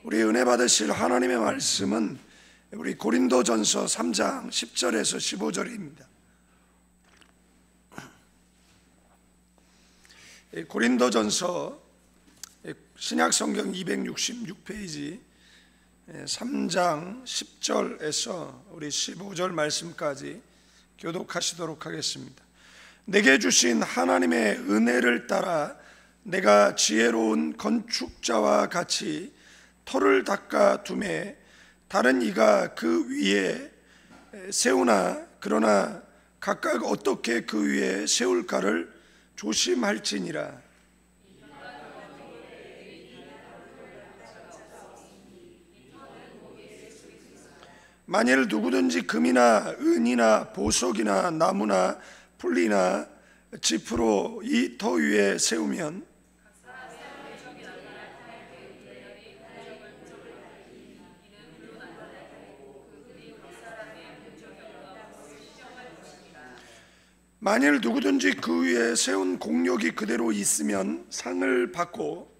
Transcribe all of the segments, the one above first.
우리 은혜 받으실 하나님의 말씀은 우리 고린도전서 3장 10절에서 15절입니다. 고린도전서 신약성경 266페이지 3장 10절에서 우리 15절 말씀까지 교독하시도록 하겠습니다. 내게 주신 하나님의 은혜를 따라 내가 지혜로운 건축자와 같이 터를 닦아 두매 다른 이가 그 위에 세우나 그러나 각각 어떻게 그 위에 세울까를 조심할지니라. 만일 누구든지 금이나 은이나 보석이나 나무나 풀리나 지프로 이 터 위에 세우면 만일 누구든지 그 위에 세운 공력이 그대로 있으면 상을 받고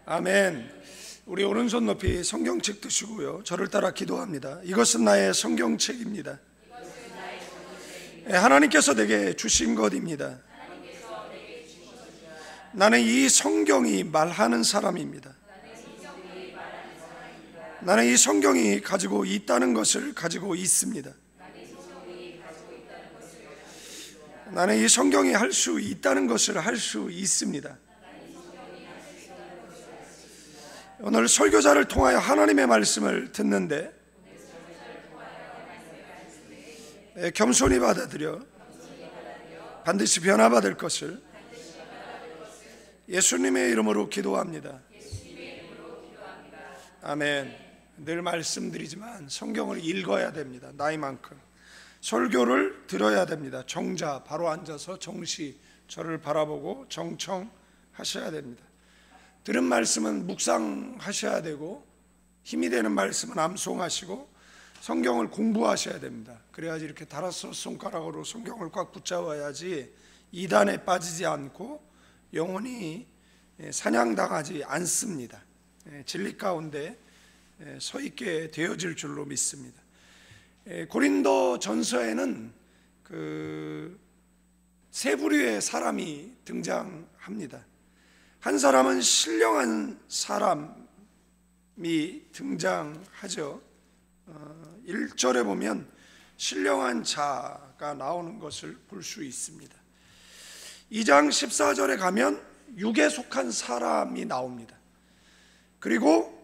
아멘. 우리 오른손 높이 성경책 드시고요, 저를 따라 기도합니다. 이것은 나의 성경책입니다. 하나님께서 내게 주신 것입니다. 나는 이 성경이 말하는 사람입니다. 나는 이 성경이 가지고 있다는 것을 가지고 있습니다. 나는 이 성경이 할 수 있다는 것을 할 수 있습니다. 오늘 설교자를 통하여 하나님의 말씀을 듣는데 겸손히 받아들여 반드시 변화받을 것을 예수님의 이름으로 기도합니다. 아멘. 늘 말씀드리지만 성경을 읽어야 됩니다. 나이만큼 설교를 들어야 됩니다. 정자 바로 앉아서 정시 저를 바라보고 정청하셔야 됩니다. 들은 말씀은 묵상하셔야 되고 힘이 되는 말씀은 암송하시고 성경을 공부하셔야 됩니다. 그래야지 이렇게 다섯 손가락으로 성경을 꽉 붙잡아야지 이단에 빠지지 않고 영혼이 사냥당하지 않습니다. 진리 가운데 서 있게 되어질 줄로 믿습니다. 고린도 전서에는 세 부류의 사람이 등장합니다. 한 사람은 신령한 사람이 등장하죠. 1절에 보면 신령한 자가 나오는 것을 볼 수 있습니다. 2장 14절에 가면 육에 속한 사람이 나옵니다. 그리고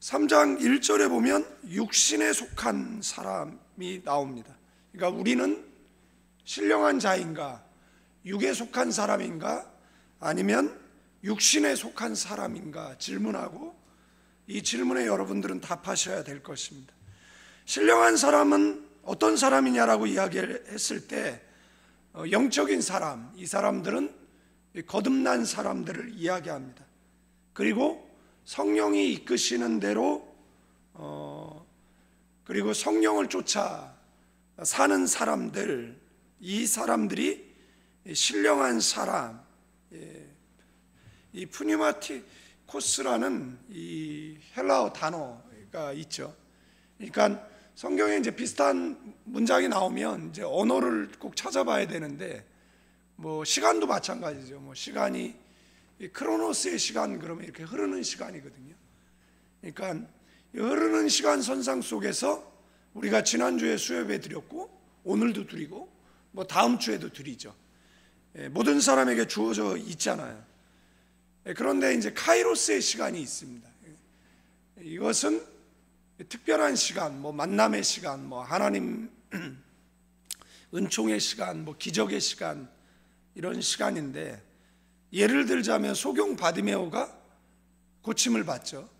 3장 1절에 보면 육신에 속한 사람이 나옵니다. 그러니까 우리는 신령한 자인가, 육에 속한 사람인가, 아니면 육신에 속한 사람인가 질문하고 이 질문에 여러분들은 답하셔야 될 것입니다. 신령한 사람은 어떤 사람이냐라고 이야기를 했을 때 영적인 사람, 이 사람들은 거듭난 사람들을 이야기합니다. 그리고 성령이 이끄시는 대로 그리고 성령을 쫓아 사는 사람들, 이 사람들이 신령한 사람, 이 푸니마티코스라는 이 헬라어 단어가 있죠. 그러니까 성경에 이제 비슷한 문장이 나오면 이제 언어를 꼭 찾아봐야 되는데, 뭐 시간도 마찬가지죠. 뭐 시간이 크로노스의 시간 그러면 이렇게 흐르는 시간이거든요. 그러니까 흐르는 시간 선상 속에서 우리가 지난주에 수요예배 드렸고 오늘도 드리고 뭐 다음 주에도 드리죠. 모든 사람에게 주어져 있잖아요. 그런데 이제 카이로스의 시간이 있습니다. 이것은 특별한 시간, 뭐 만남의 시간, 뭐 하나님 은총의 시간, 뭐 기적의 시간, 이런 시간인데, 예를 들자면 소경 바디메오가 고침을 받죠.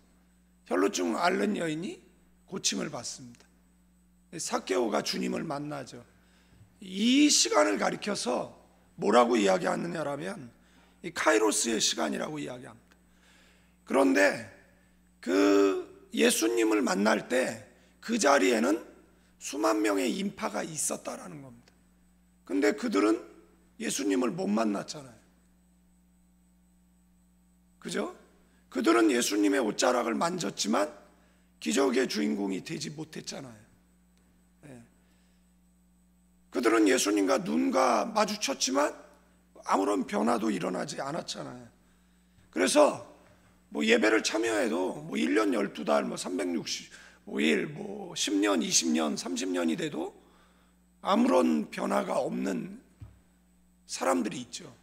혈루증 앓는 여인이 고침을 받습니다. 삭개오가 주님을 만나죠. 이 시간을 가리켜서 뭐라고 이야기하느냐라면 이 카이로스의 시간이라고 이야기합니다. 그런데 그 예수님을 만날 때 그 자리에는 수만 명의 인파가 있었다라는 겁니다. 근데 그들은 예수님을 못 만났잖아요. 그죠? 그들은 예수님의 옷자락을 만졌지만 기적의 주인공이 되지 못했잖아요. 네. 그들은 예수님과 눈과 마주쳤지만 아무런 변화도 일어나지 않았잖아요. 그래서 뭐 예배를 참여해도 뭐 1년 12달 뭐 365일 뭐 10년 20년 30년이 돼도 아무런 변화가 없는 사람들이 있죠.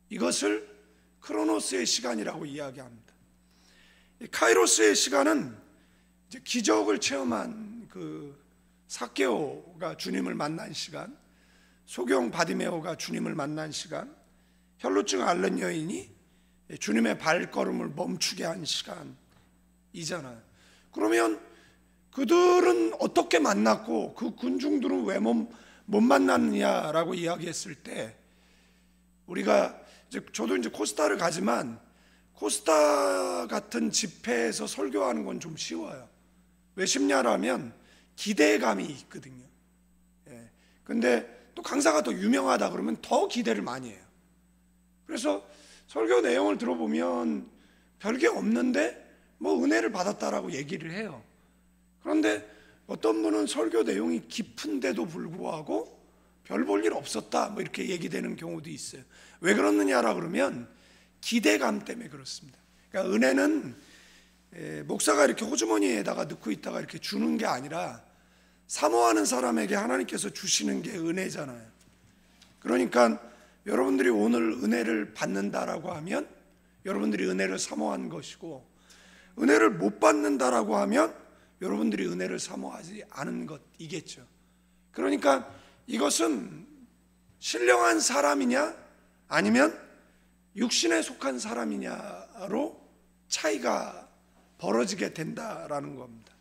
이것을 크로노스의 시간이라고 이야기합니다. 카이로스의 시간은 이제 기적을 체험한 그 삭개오가 주님을 만난 시간, 소경 바디메오가 주님을 만난 시간, 혈루증 앓는 여인이 주님의 발걸음을 멈추게 한 시간이잖아요. 그러면 그들은 어떻게 만났고 그 군중들은 왜 못 만났느냐라고 이야기했을 때, 우리가 저도 이제 코스타를 가지만 코스타 같은 집회에서 설교하는 건 좀 쉬워요. 왜 쉽냐라면 기대감이 있거든요. 예. 근데 또 강사가 더 유명하다 그러면 더 기대를 많이 해요. 그래서 설교 내용을 들어보면 별게 없는데 뭐 은혜를 받았다라고 얘기를 해요. 그런데 어떤 분은 설교 내용이 깊은데도 불구하고 별 볼 일 없었다 뭐 이렇게 얘기되는 경우도 있어요. 왜 그렇느냐라 그러면 기대감 때문에 그렇습니다. 그러니까 은혜는 목사가 이렇게 호주머니에다가 넣고 있다가 이렇게 주는 게 아니라 사모하는 사람에게 하나님께서 주시는 게 은혜잖아요. 그러니까 여러분들이 오늘 은혜를 받는다라고 하면 여러분들이 은혜를 사모한 것이고, 은혜를 못 받는다라고 하면 여러분들이 은혜를 사모하지 않은 것이겠죠. 그러니까 이것은 신령한 사람이냐 아니면 육신에 속한 사람이냐로 차이가 벌어지게 된다라는 겁니다.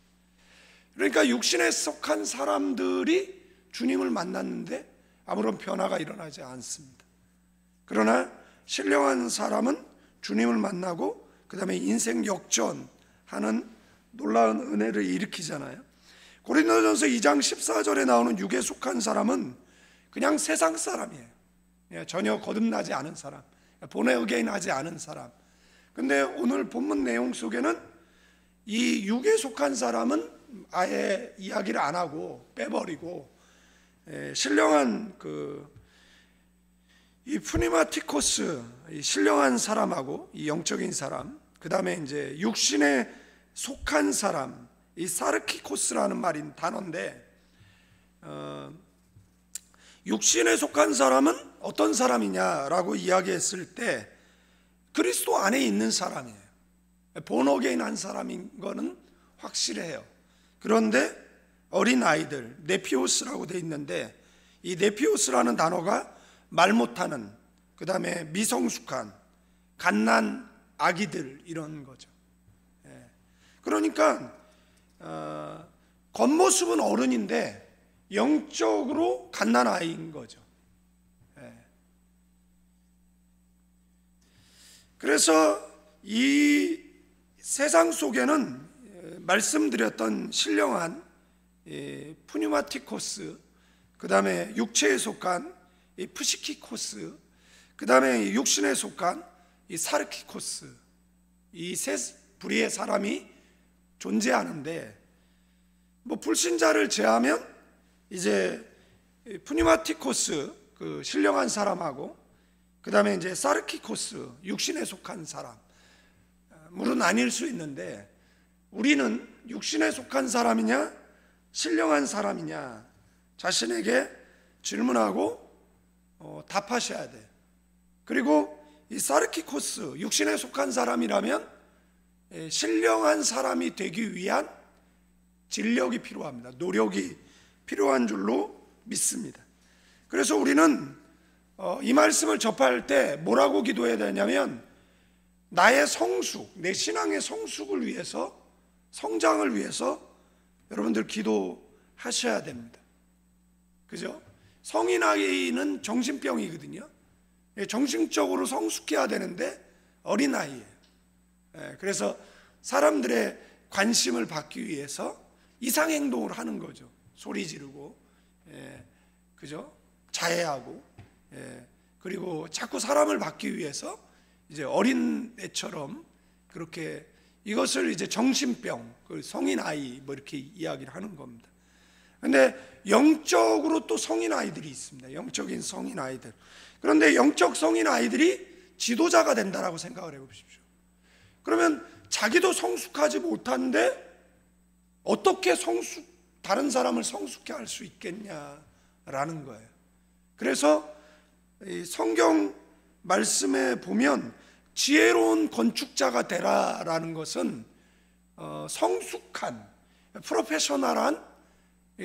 그러니까 육신에 속한 사람들이 주님을 만났는데 아무런 변화가 일어나지 않습니다. 그러나 신령한 사람은 주님을 만나고 그 다음에 인생 역전하는 놀라운 은혜를 일으키잖아요. 고린도전서 2장 14절에 나오는 육에 속한 사람은 그냥 세상 사람이에요. 전혀 거듭나지 않은 사람, 본의의개인하지 않은 사람. 근데 오늘 본문 내용 속에는 이 육에 속한 사람은 아예 이야기를 안 하고 빼버리고, 신령한 이 푸니마티코스, 이 신령한 사람하고 이 영적인 사람, 그 다음에 이제 육신에 속한 사람, 이 사르키코스라는 말인 단어인데, 육신에 속한 사람은 어떤 사람이냐라고 이야기했을 때 그리스도 안에 있는 사람이에요. 본어게인 한 사람인 거는 확실해요. 그런데 어린 아이들, 네피오스라고 돼 있는데 이 네피오스라는 단어가 말 못하는, 그 다음에 미성숙한, 갓난 아기들 이런 거죠. 그러니까 겉모습은 어른인데 영적으로 갓난 아이인 거죠. 그래서 이 세상 속에는 말씀드렸던 신령한 푸뉴마티코스, 그 다음에 육체에 속한 이 푸시키코스, 그 다음에 육신에 속한 이 사르키코스, 이 세 부류의 사람이 존재하는데, 뭐 불신자를 제하면 이제 푸니마티코스, 그 신령한 사람하고 그 다음에 이제 사르키코스, 육신에 속한 사람, 물은 아닐 수 있는데 우리는 육신에 속한 사람이냐 신령한 사람이냐 자신에게 질문하고 답하셔야 돼요. 그리고 이 사르키코스, 육신에 속한 사람이라면 신령한 사람이 되기 위한 진력이 필요합니다. 노력이 필요한 줄로 믿습니다. 그래서 우리는 이 말씀을 접할 때 뭐라고 기도해야 되냐면, 나의 성숙, 내 신앙의 성숙을 위해서, 성장을 위해서 여러분들 기도하셔야 됩니다. 그죠? 성인 아이는 정신병이거든요. 정신적으로 성숙해야 되는데 어린 아이예요. 그래서 사람들의 관심을 받기 위해서 이상행동을 하는 거죠. 소리 지르고, 그죠? 자해하고, 그리고 자꾸 사람을 받기 위해서 이제 어린 애처럼 그렇게 이것을 이제 정신병, 성인 아이 뭐 이렇게 이야기를 하는 겁니다. 근데 영적으로 또 성인 아이들이 있습니다. 영적인 성인 아이들. 그런데 영적 성인 아이들이 지도자가 된다라고 생각을 해보십시오. 그러면 자기도 성숙하지 못한데 어떻게 다른 사람을 성숙해 할 수 있겠냐라는 거예요. 그래서 이 성경 말씀에 보면 지혜로운 건축자가 되라라는 것은 성숙한, 프로페셔널한,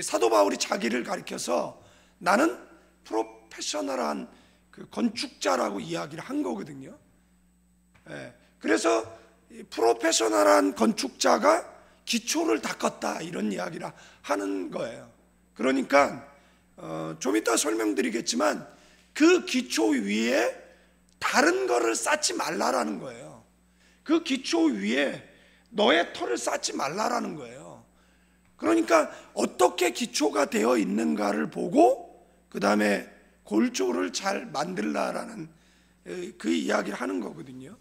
사도 바울이 자기를 가리켜서 나는 프로페셔널한 그 건축자라고 이야기를 한 거거든요. 그래서 프로페셔널한 건축자가 기초를 닦았다 이런 이야기를 하는 거예요. 그러니까 좀 이따 설명드리겠지만 그 기초 위에 다른 거를 쌓지 말라라는 거예요. 그 기초 위에 너의 터를 쌓지 말라라는 거예요. 그러니까 어떻게 기초가 되어 있는가를 보고 그 다음에 골조를 잘 만들라라는 그 이야기를 하는 거거든요.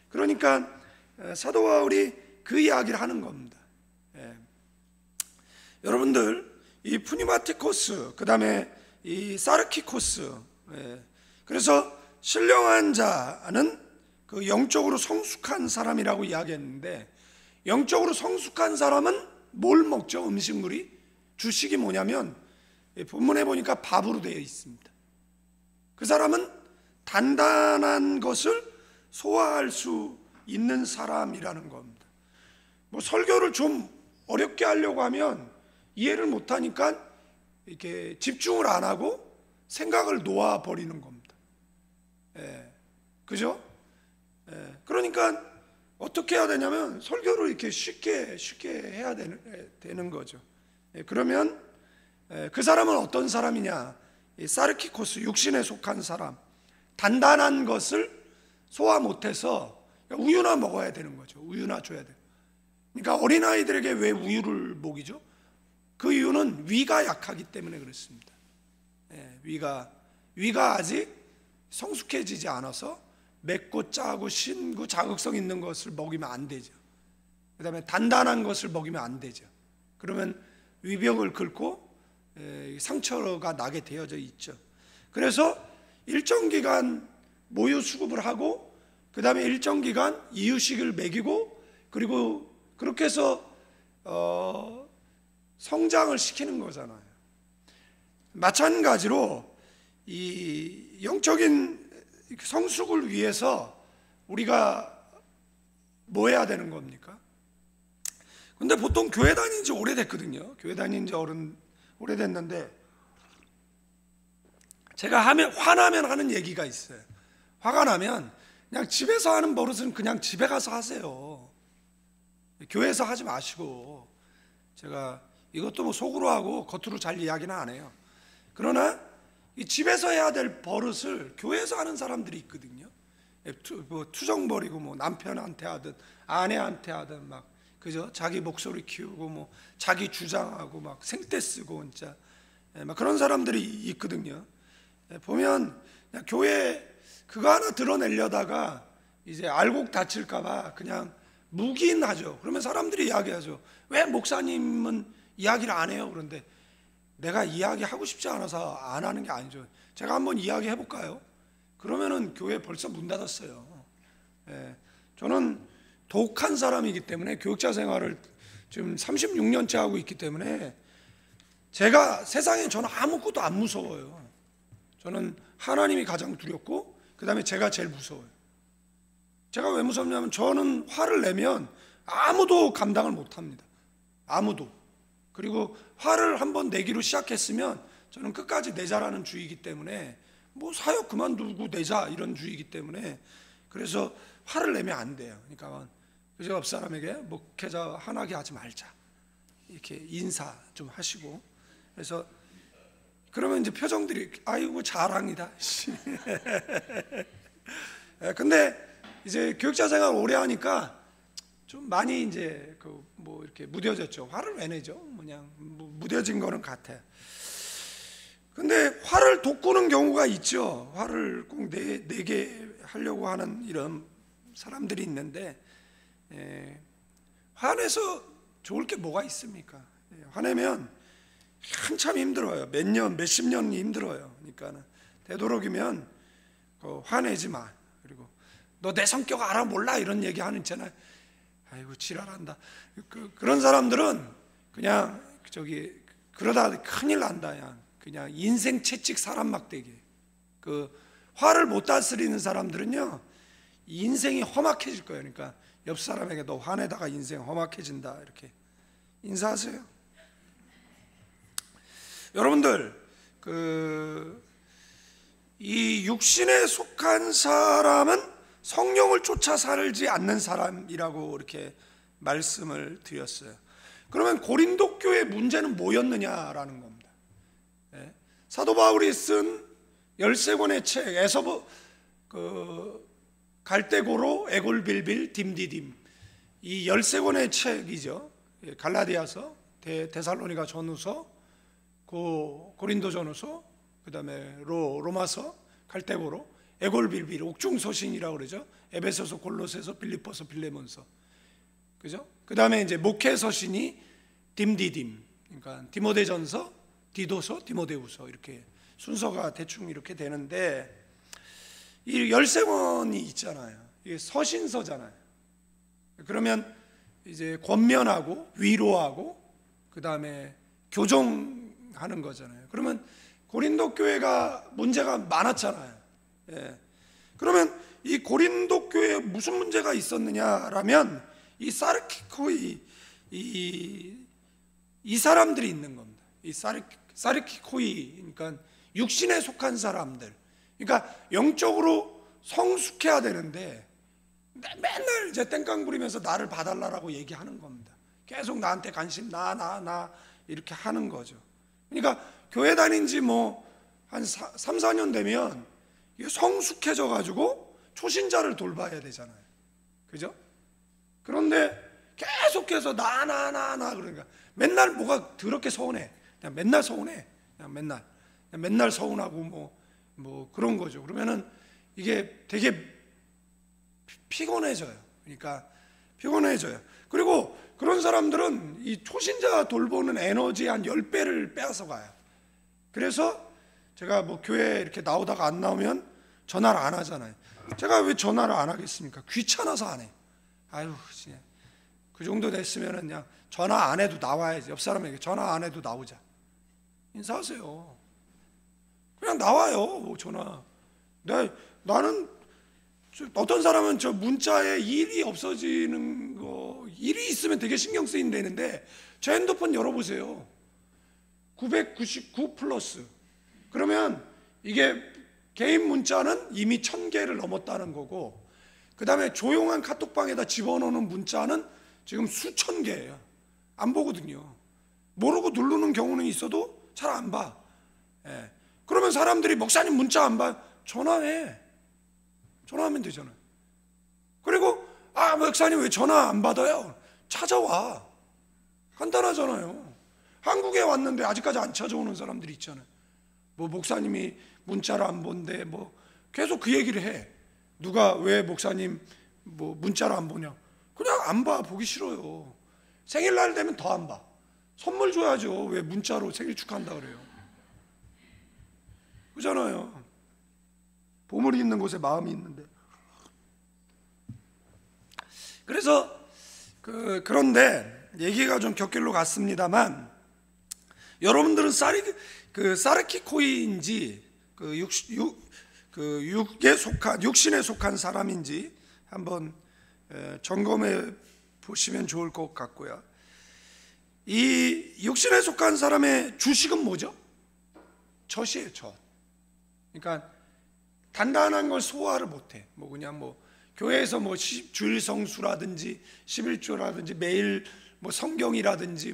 그러니까 사도 바울이 그 이야기를 하는 겁니다. 여러분들 이 푸니마티코스, 그 다음에 이 사르키코스, 그래서 신령한 자는 그 영적으로 성숙한 사람이라고 이야기했는데, 영적으로 성숙한 사람은 뭘 먹죠? 음식물이 주식이 뭐냐면 본문에 보니까 밥으로 되어 있습니다. 그 사람은 단단한 것을 소화할 수 있는 사람이라는 겁니다. 뭐 설교를 좀 어렵게 하려고 하면 이해를 못하니까 이렇게 집중을 안 하고 생각을 놓아버리는 겁니다. 그죠? 그러니까 어떻게 해야 되냐면 설교를 이렇게 쉽게 해야 되는 거죠. 그러면 그 사람은 어떤 사람이냐? 사르키코스, 육신에 속한 사람, 단단한 것을 소화 못해서 우유나 먹어야 되는 거죠. 우유나 줘야 돼요. 그러니까 어린아이들에게 왜 우유를 먹이죠? 그 이유는 위가 약하기 때문에 그렇습니다. 위가 아직 성숙해지지 않아서 맵고 짜고 신고 자극성 있는 것을 먹이면 안 되죠. 그 다음에 단단한 것을 먹이면 안 되죠. 그러면 위벽을 긁고 상처가 나게 되어져 있죠. 그래서 일정 기간 모유 수급을 하고 그 다음에 일정 기간 이유식을 먹이고 그리고 그렇게 해서 성장을 시키는 거잖아요. 마찬가지로 이 영적인 성숙을 위해서 우리가 뭐 해야 되는 겁니까? 근데 보통 교회 다닌 지 오래됐거든요. 교회 다닌 지 오래됐는데 제가 화나면 하는 얘기가 있어요. 화가 나면 그냥 집에서 하는 버릇은 그냥 집에 가서 하세요. 교회에서 하지 마시고. 제가 이것도 뭐 속으로 하고 겉으로 잘 이야기는 안 해요. 그러나 이 집에서 해야 될 버릇을 교회에서 하는 사람들이 있거든요. 투정 벌이고 뭐 남편한테 하든 아내한테 하든 막 그죠? 자기 목소리 키우고 뭐 자기 주장하고 막 생떼 쓰고 진짜 막 그런 사람들이 있거든요. 보면 그냥 교회 그거 하나 드러내려다가 이제 알곡 다칠까봐 그냥 묵인하죠. 그러면 사람들이 이야기하죠. 왜 목사님은 이야기를 안 해요? 그런데 내가 이야기하고 싶지 않아서 안 하는 게 아니죠. 제가 한번 이야기해 볼까요? 그러면은 교회 벌써 문 닫았어요. 저는 독한 사람이기 때문에 교육자 생활을 지금 36년째 하고 있기 때문에 제가 세상에 저는 아무것도 안 무서워요. 저는 하나님이 가장 두렵고 그 다음에 제가 제일 무서워요. 제가 왜 무섭냐면 저는 화를 내면 아무도 감당을 못합니다. 아무도. 그리고 화를 한번 내기로 시작했으면 저는 끝까지 내자라는 주의이기 때문에 뭐 사역 그만두고 내자 이런 주의이기 때문에 그래서 화를 내면 안 돼요. 그러니까 그저 옆 사람에게 목회자 화나게 하지 말자 이렇게 인사 좀 하시고 그래서 그러면 이제 표정들이 아이고 자랑이다. 근데 이제 교육자 생활 오래 하니까 좀 많이 이제 뭐 이렇게 무뎌졌죠. 화를 왜 내죠? 그냥 무뎌진 거는 같아요. 근데 화를 돋구는 경우가 있죠. 화를 꼭 내게 하려고 하는 이런 사람들이 있는데, 화내서 좋을 게 뭐가 있습니까? 화내면 한참 힘들어요. 몇 년, 몇십 년이 힘들어요. 그러니까 되도록이면 화내지 마. 그리고 너 내 성격 알아 몰라 이런 얘기 하는 있잖아요. 아이고 지랄한다. 그런 사람들은 그냥 그러다 큰일 난다. 그냥 인생 채찍 사람 막대기. 화를 못 다스리는 사람들은요 인생이 험악해질 거예요. 그러니까 옆 사람에게 너 화내다가 인생 험악해진다 이렇게 인사하세요. 여러분들 이 육신에 속한 사람은 성령을 쫓아 살지 않는 사람이라고 이렇게 말씀을 드렸어요. 그러면 고린도 교회 문제는 뭐였느냐라는 겁니다. 사도 바울이 쓴 13권의 책 에서부 갈대고로 에골빌빌 딤디딤 이 13권의 책이죠. 갈라디아서, 데살로니가 전후서, 고린도 전후서, 그 다음에 로마서, 갈대고로, 에골빌빌 옥중서신이라고 그러죠. 에베소서, 골로새서, 빌립보서, 빌레몬서, 그죠? 그 다음에 이제 목회서신이 딤디딤, 그러니까 디모데전서, 디도서, 디모데후서 이렇게 순서가 대충 이렇게 되는데 이 13권이 있잖아요. 이게 서신서잖아요. 그러면 이제 권면하고 위로하고 그 다음에 교정하는 거잖아요. 그러면 고린도 교회가 문제가 많았잖아요. 그러면 이 고린도 교회에 무슨 문제가 있었느냐라면 이 사르키코이 이 사람들이 있는 겁니다. 이 사르키코이 그러니까 육신에 속한 사람들. 그러니까 영적으로 성숙해야 되는데 맨날 이제 땡깡 부리면서 나를 봐달라고 얘기하는 겁니다. 계속 나한테 관심 나 이렇게 하는 거죠. 그러니까 교회 다닌 지 뭐 한 3, 4년 되면 이게 성숙해져 가지고 초신자를 돌봐야 되잖아요. 그죠? 그런데 계속해서 나 그러니까 맨날 뭐가 더럽게 서운해. 그냥 맨날 서운해. 그냥 맨날 서운하고 뭐 그런 거죠. 그러면은 이게 되게 피곤해져요. 그러니까 피곤해져요. 그리고 그런 사람들은 이 초신자 돌보는 에너지 한 10배를 빼앗아 가요. 그래서 제가 뭐 교회 이렇게 나오다가 안 나오면 전화를 안 하잖아요. 제가 왜 전화를 안 하겠습니까? 귀찮아서 안 해. 아유, 진짜. 그 정도 됐으면 그냥 전화 안 해도 나와야지. 옆 사람에게 전화 안 해도 나오자. 인사하세요. 그냥 나와요. 뭐 전화. 나는 어떤 사람은 저 문자에 일이 없어지는 거 일이 있으면 되게 신경 쓰인다는데 제 핸드폰 열어보세요. 999 플러스. 그러면 이게 개인 문자는 이미 1000개를 넘었다는 거고 그 다음에 조용한 카톡방에다 집어넣는 문자는 지금 수천 개예요. 안 보거든요. 모르고 누르는 경우는 있어도 잘 안 봐. 그러면 사람들이 목사님 문자 안 봐? 전화하면 되잖아요. 그리고 목사님 왜 전화 안 받아요? 찾아와. 간단하잖아요. 한국에 왔는데 아직까지 안 찾아오는 사람들이 있잖아요. 뭐 목사님이 문자를 안 본대 뭐 계속 그 얘기를 해. 누가 왜 목사님 뭐 문자를 안 보냐? 그냥 안 봐. 보기 싫어요. 생일날 되면 더 안 봐. 선물 줘야죠. 왜 문자로 생일 축하한다 그래요? 그잖아요. 보물이 있는 곳에 마음이 있는데. 그래서 그런데 얘기가 좀 곁길로 갔습니다만 여러분들은 사르키코이인지 육신에 속한 사람인지 한번 점검해 보시면 좋을 것 같고요. 이 육신에 속한 사람의 주식은 뭐죠? 젖이에요, 젖. 그러니까 단단한 걸 소화를 못해. 그냥 교회에서 주일 성수라든지 11조라든지 매일 성경이라든지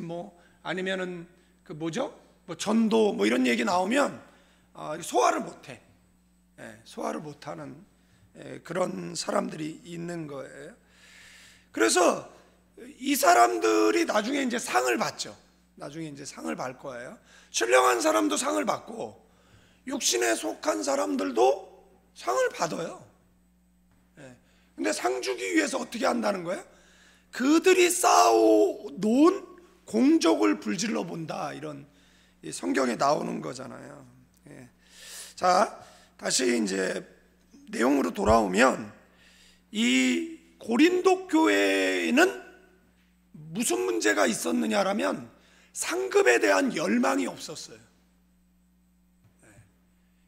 아니면은 전도 이런 얘기 나오면 소화를 못해. 소화를 못하는 그런 사람들이 있는 거예요. 그래서 이 사람들이 나중에 이제 상을 받죠. 나중에 이제 상을 받을 거예요. 신령한 사람도 상을 받고 육신에 속한 사람들도 상을 받아요. 근데 상 주기 위해서 어떻게 한다는 거야? 그들이 쌓아놓은 공적을 불질러 본다, 이런 성경에 나오는 거잖아요. 자, 다시 이제 내용으로 돌아오면, 이 고린도 교회에는 무슨 문제가 있었느냐라면 상급에 대한 열망이 없었어요.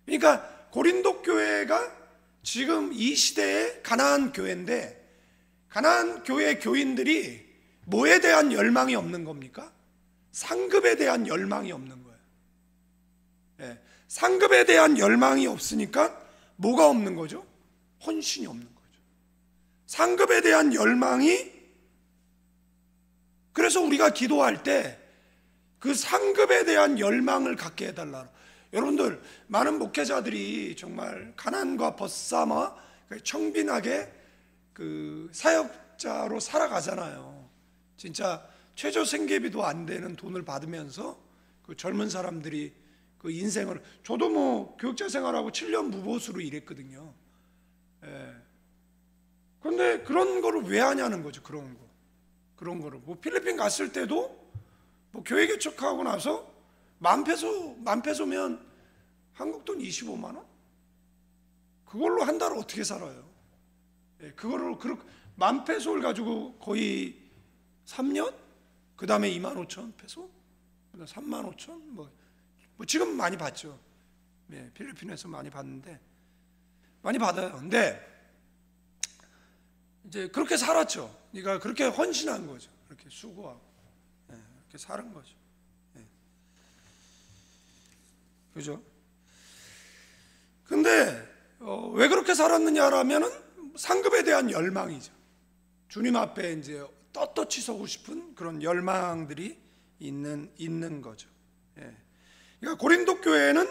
그러니까 고린도 교회가 지금 이 시대의 가나안 교회인데, 가나안 교회 교인들이 뭐에 대한 열망이 없는 겁니까? 상급에 대한 열망이 없는 거예요. 상급에 대한 열망이 없으니까 뭐가 없는 거죠? 헌신이 없는 거죠. 상급에 대한 열망이, 그래서 우리가 기도할 때 그 상급에 대한 열망을 갖게 해달라. 여러분들, 많은 목회자들이 정말 가난과 벗삼아 청빈하게 그 사역자로 살아가잖아요. 진짜 최저 생계비도 안 되는 돈을 받으면서 그 젊은 사람들이 그 인생을, 저도 뭐 교육자 생활하고 7년 무보수로 일했거든요. 그런데 그런 거를 왜 하냐는 거죠. 그런 거를 뭐 필리핀 갔을 때도 뭐 교회 개척하고 나서 만페소면 한국 돈 25만 원? 그걸로 한 달 어떻게 살아요? 그거를 만페소를 가지고 거의 3년? 그 다음에 25,000 페소? 35,000? 뭐 지금 많이 받죠. 필리핀에서 많이 받는데, 많이 받아요. 근데 이제 그렇게 살았죠. 그러니까 그렇게 헌신한 거죠. 그렇게 수고하고, 그렇게 사는 거죠. 그죠? 근데 왜 그렇게 살았느냐라면은 상급에 대한 열망이죠. 주님 앞에 이제 떳떳이 서고 싶은 그런 열망들이 있는 거죠. 그러니까 고린도 교회는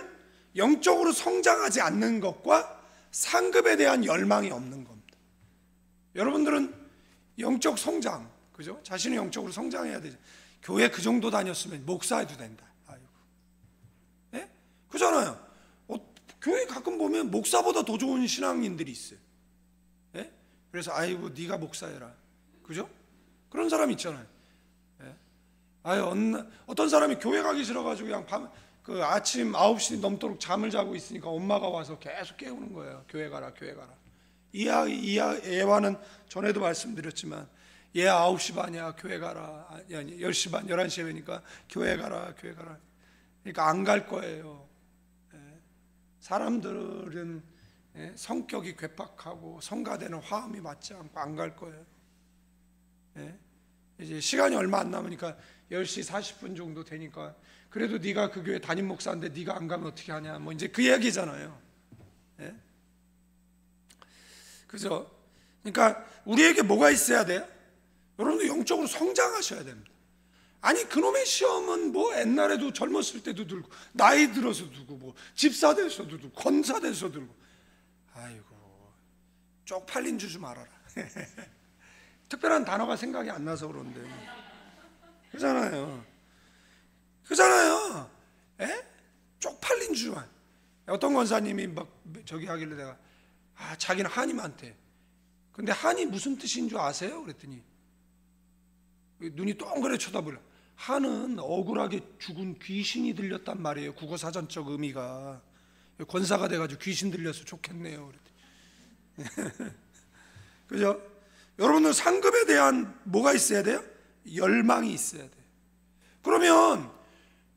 영적으로 성장하지 않는 것과 상급에 대한 열망이 없는 겁니다. 여러분들은 영적 성장, 그죠? 자신이 영적으로 성장해야 되죠. 교회 그 정도 다녔으면 목사해도 된다. 아이고, 그잖아요. 교회 가끔 보면 목사보다 더 좋은 신앙인들이 있어요. 그래서 아이고 네가 목사해라, 그죠? 그런 사람 있잖아요. 어떤 사람이 교회 가기 싫어가지고 그냥 아침 9시 넘도록 잠을 자고 있으니까 엄마가 와서 계속 깨우는 거예요. 교회 가라, 교회 가라. 이 애와는 전에도 말씀드렸지만, 얘 9시 반이야, 교회 가라. 아니 10시 반, 11시에 되니까 교회 가라, 교회 가라. 그러니까 안 갈 거예요. 사람들은 성격이 괴팍하고 성가대는 화음이 맞지 않고 안 갈 거예요. 이제 시간이 얼마 안 남으니까 10시 40분 정도 되니까, 그래도 네가 그 교회 담임 목사인데 네가 안 가면 어떻게 하냐, 뭐 이제 그 얘기잖아요. 그죠? 그러니까 우리에게 뭐가 있어야 돼요? 여러분도 영적으로 성장하셔야 됩니다. 아니 그놈의 시험은 뭐 옛날에도 젊었을 때도 들고, 나이 들어서 들고, 뭐 집사 돼서도 들고, 권사 돼서 들고. 아이고, 쪽팔린 줄 좀 알아라. 특별한 단어가 생각이 안 나서 그런데. 그잖아요. 쪽팔린 줄만. 어떤 권사님이 막 저기 하길래 내가, 자기는 하나님한테, 근데 한이 무슨 뜻인 줄 아세요? 그랬더니 눈이 동그랗게 쳐다보려. 한은 억울하게 죽은 귀신이 들렸단 말이에요. 국어사전적 의미가. 권사가 돼가지고 귀신 들려서 좋겠네요. 그랬더니. 그죠? 여러분들 상급에 대한 뭐가 있어야 돼요? 열망이 있어야 돼요. 그러면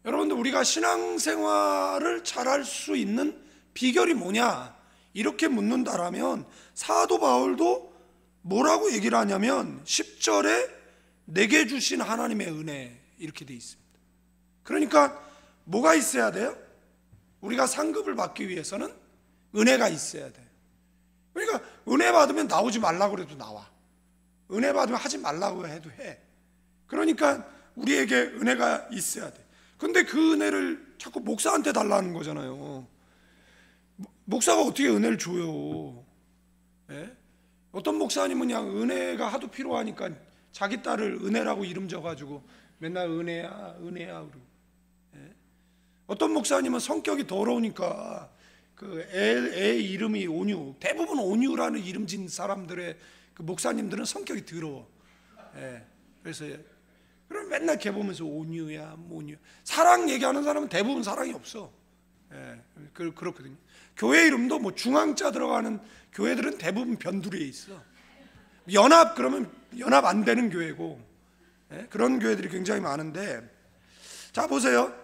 여러분들 우리가 신앙생활을 잘할 수 있는 비결이 뭐냐? 이렇게 묻는다라면 사도 바울도 뭐라고 얘기를 하냐면 10절에 내게 주신 하나님의 은혜, 이렇게 돼 있습니다. 그러니까 뭐가 있어야 돼요? 우리가 상급을 받기 위해서는 은혜가 있어야 돼요. 그러니까 은혜 받으면 나오지 말라고 해도 나와. 은혜 받으면 하지 말라고 해도 해. 그러니까 우리에게 은혜가 있어야 돼. 근데 그 은혜를 자꾸 목사한테 달라는 거잖아요. 목사가 어떻게 은혜를 줘요? 어떤 목사님은 그냥 은혜가 하도 필요하니까 자기 딸을 은혜라고 이름 져가지고 맨날 은혜야, 은혜야 그러고. 어떤 목사님은 성격이 더러우니까 그 애 이름이 온유, 대부분 온유라는 이름 진 사람들의 그 목사님들은 성격이 더러워. 예. 그래서 그럼 맨날 걔 보면서 온유야, 온유. 사랑 얘기하는 사람은 대부분 사랑이 없어. 예. 그렇거든요. 교회 이름도 뭐 중앙자 들어가는 교회들은 대부분 변두리에 있어. 연합 그러면 연합 안 되는 교회고, 예? 그런 교회들이 굉장히 많은데, 자 보세요.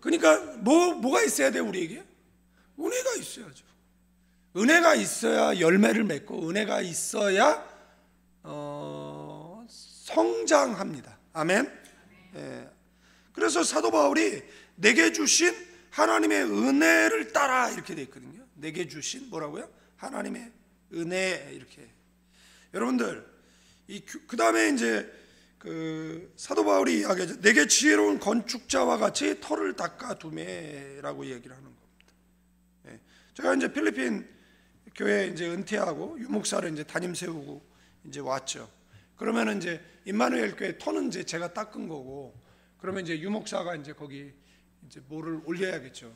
그러니까 뭐가 있어야 돼 우리에게? 은혜가 있어야죠. 은혜가 있어야 열매를 맺고 은혜가 있어야 성장합니다. 아멘. 예. 그래서 사도 바울이 내게 주신 하나님의 은혜를 따라 이렇게 돼 있거든요. 내게 주신 뭐라고요? 하나님의 은혜 이렇게. 여러분들 그 다음에 이제 그 사도 바울이 이야기하죠. 내게 지혜로운 건축자와 같이 터를 닦아두매라고 얘기를 하는 겁니다. 예. 제가 이제 필리핀 교회 이제 은퇴하고 유목사를 이제 담임 세우고 이제 왔죠. 그러면 이제 임마누엘 교회 터는 이제 제가 닦은 거고, 그러면 이제 유목사가 이제 거기 이제 뭐를 올려야겠죠.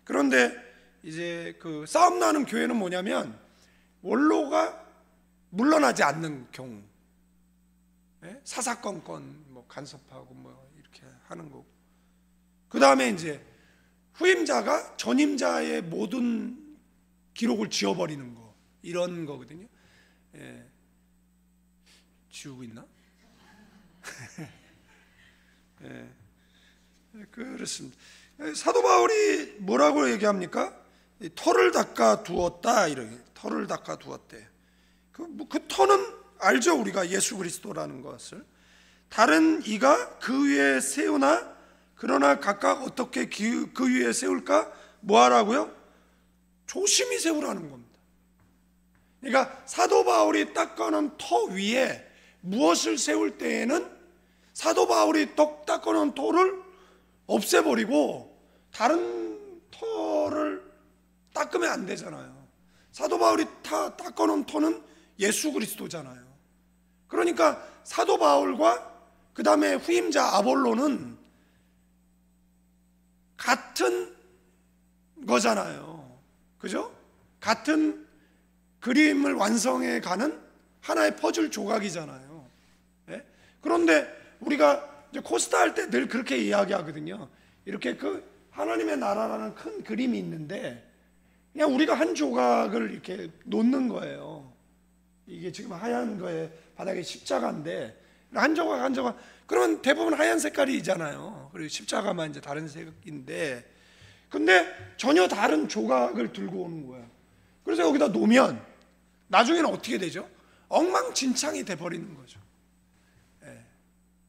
그런데 이제 그 싸움 나는 교회는 뭐냐면 원로가 물러나지 않는 경우, 예? 사사건건 뭐 간섭하고 뭐 이렇게 하는 거고, 그 다음에 이제 후임자가 전임자의 모든 기록을 지워버리는 거, 이런 거거든요. 예. 지우고 있나? 예. 그렇습니다. 사도 바울이 뭐라고 얘기합니까? 터를 닦아 두었다, 이렇게. 터를 닦아 두었대. 그 터는 알죠, 우리가 예수 그리스도라는 것을. 다른 이가 그 위에 세우나 그러나 각각 어떻게 그 위에 세울까? 뭐 하라고요? 조심히 세우라는 겁니다. 그러니까 사도 바울이 닦아놓은 터 위에 무엇을 세울 때에는 사도 바울이 닦아놓은 터를 없애버리고 다른 터를 닦으면 안 되잖아요. 사도 바울이 닦아놓은 터는 예수 그리스도잖아요. 그러니까 사도 바울과 그 다음에 후임자 아볼로는 같은 거잖아요. 그죠? 같은 그림을 완성해 가는 하나의 퍼즐 조각이잖아요. 네? 그런데 우리가 이제 코스타 할 때 늘 그렇게 이야기하거든요. 이렇게 그 하나님의 나라라는 큰 그림이 있는데 그냥 우리가 한 조각을 이렇게 놓는 거예요. 이게 지금 하얀 거에 바닥에 십자가인데 한 조각 한 조각, 그러면 대부분 하얀 색깔이잖아요. 그리고 십자가만 이제 다른 색인데, 근데 전혀 다른 조각을 들고 오는 거야. 그래서 여기다 놓으면 나중에는 어떻게 되죠? 엉망진창이 돼버리는 거죠. 예.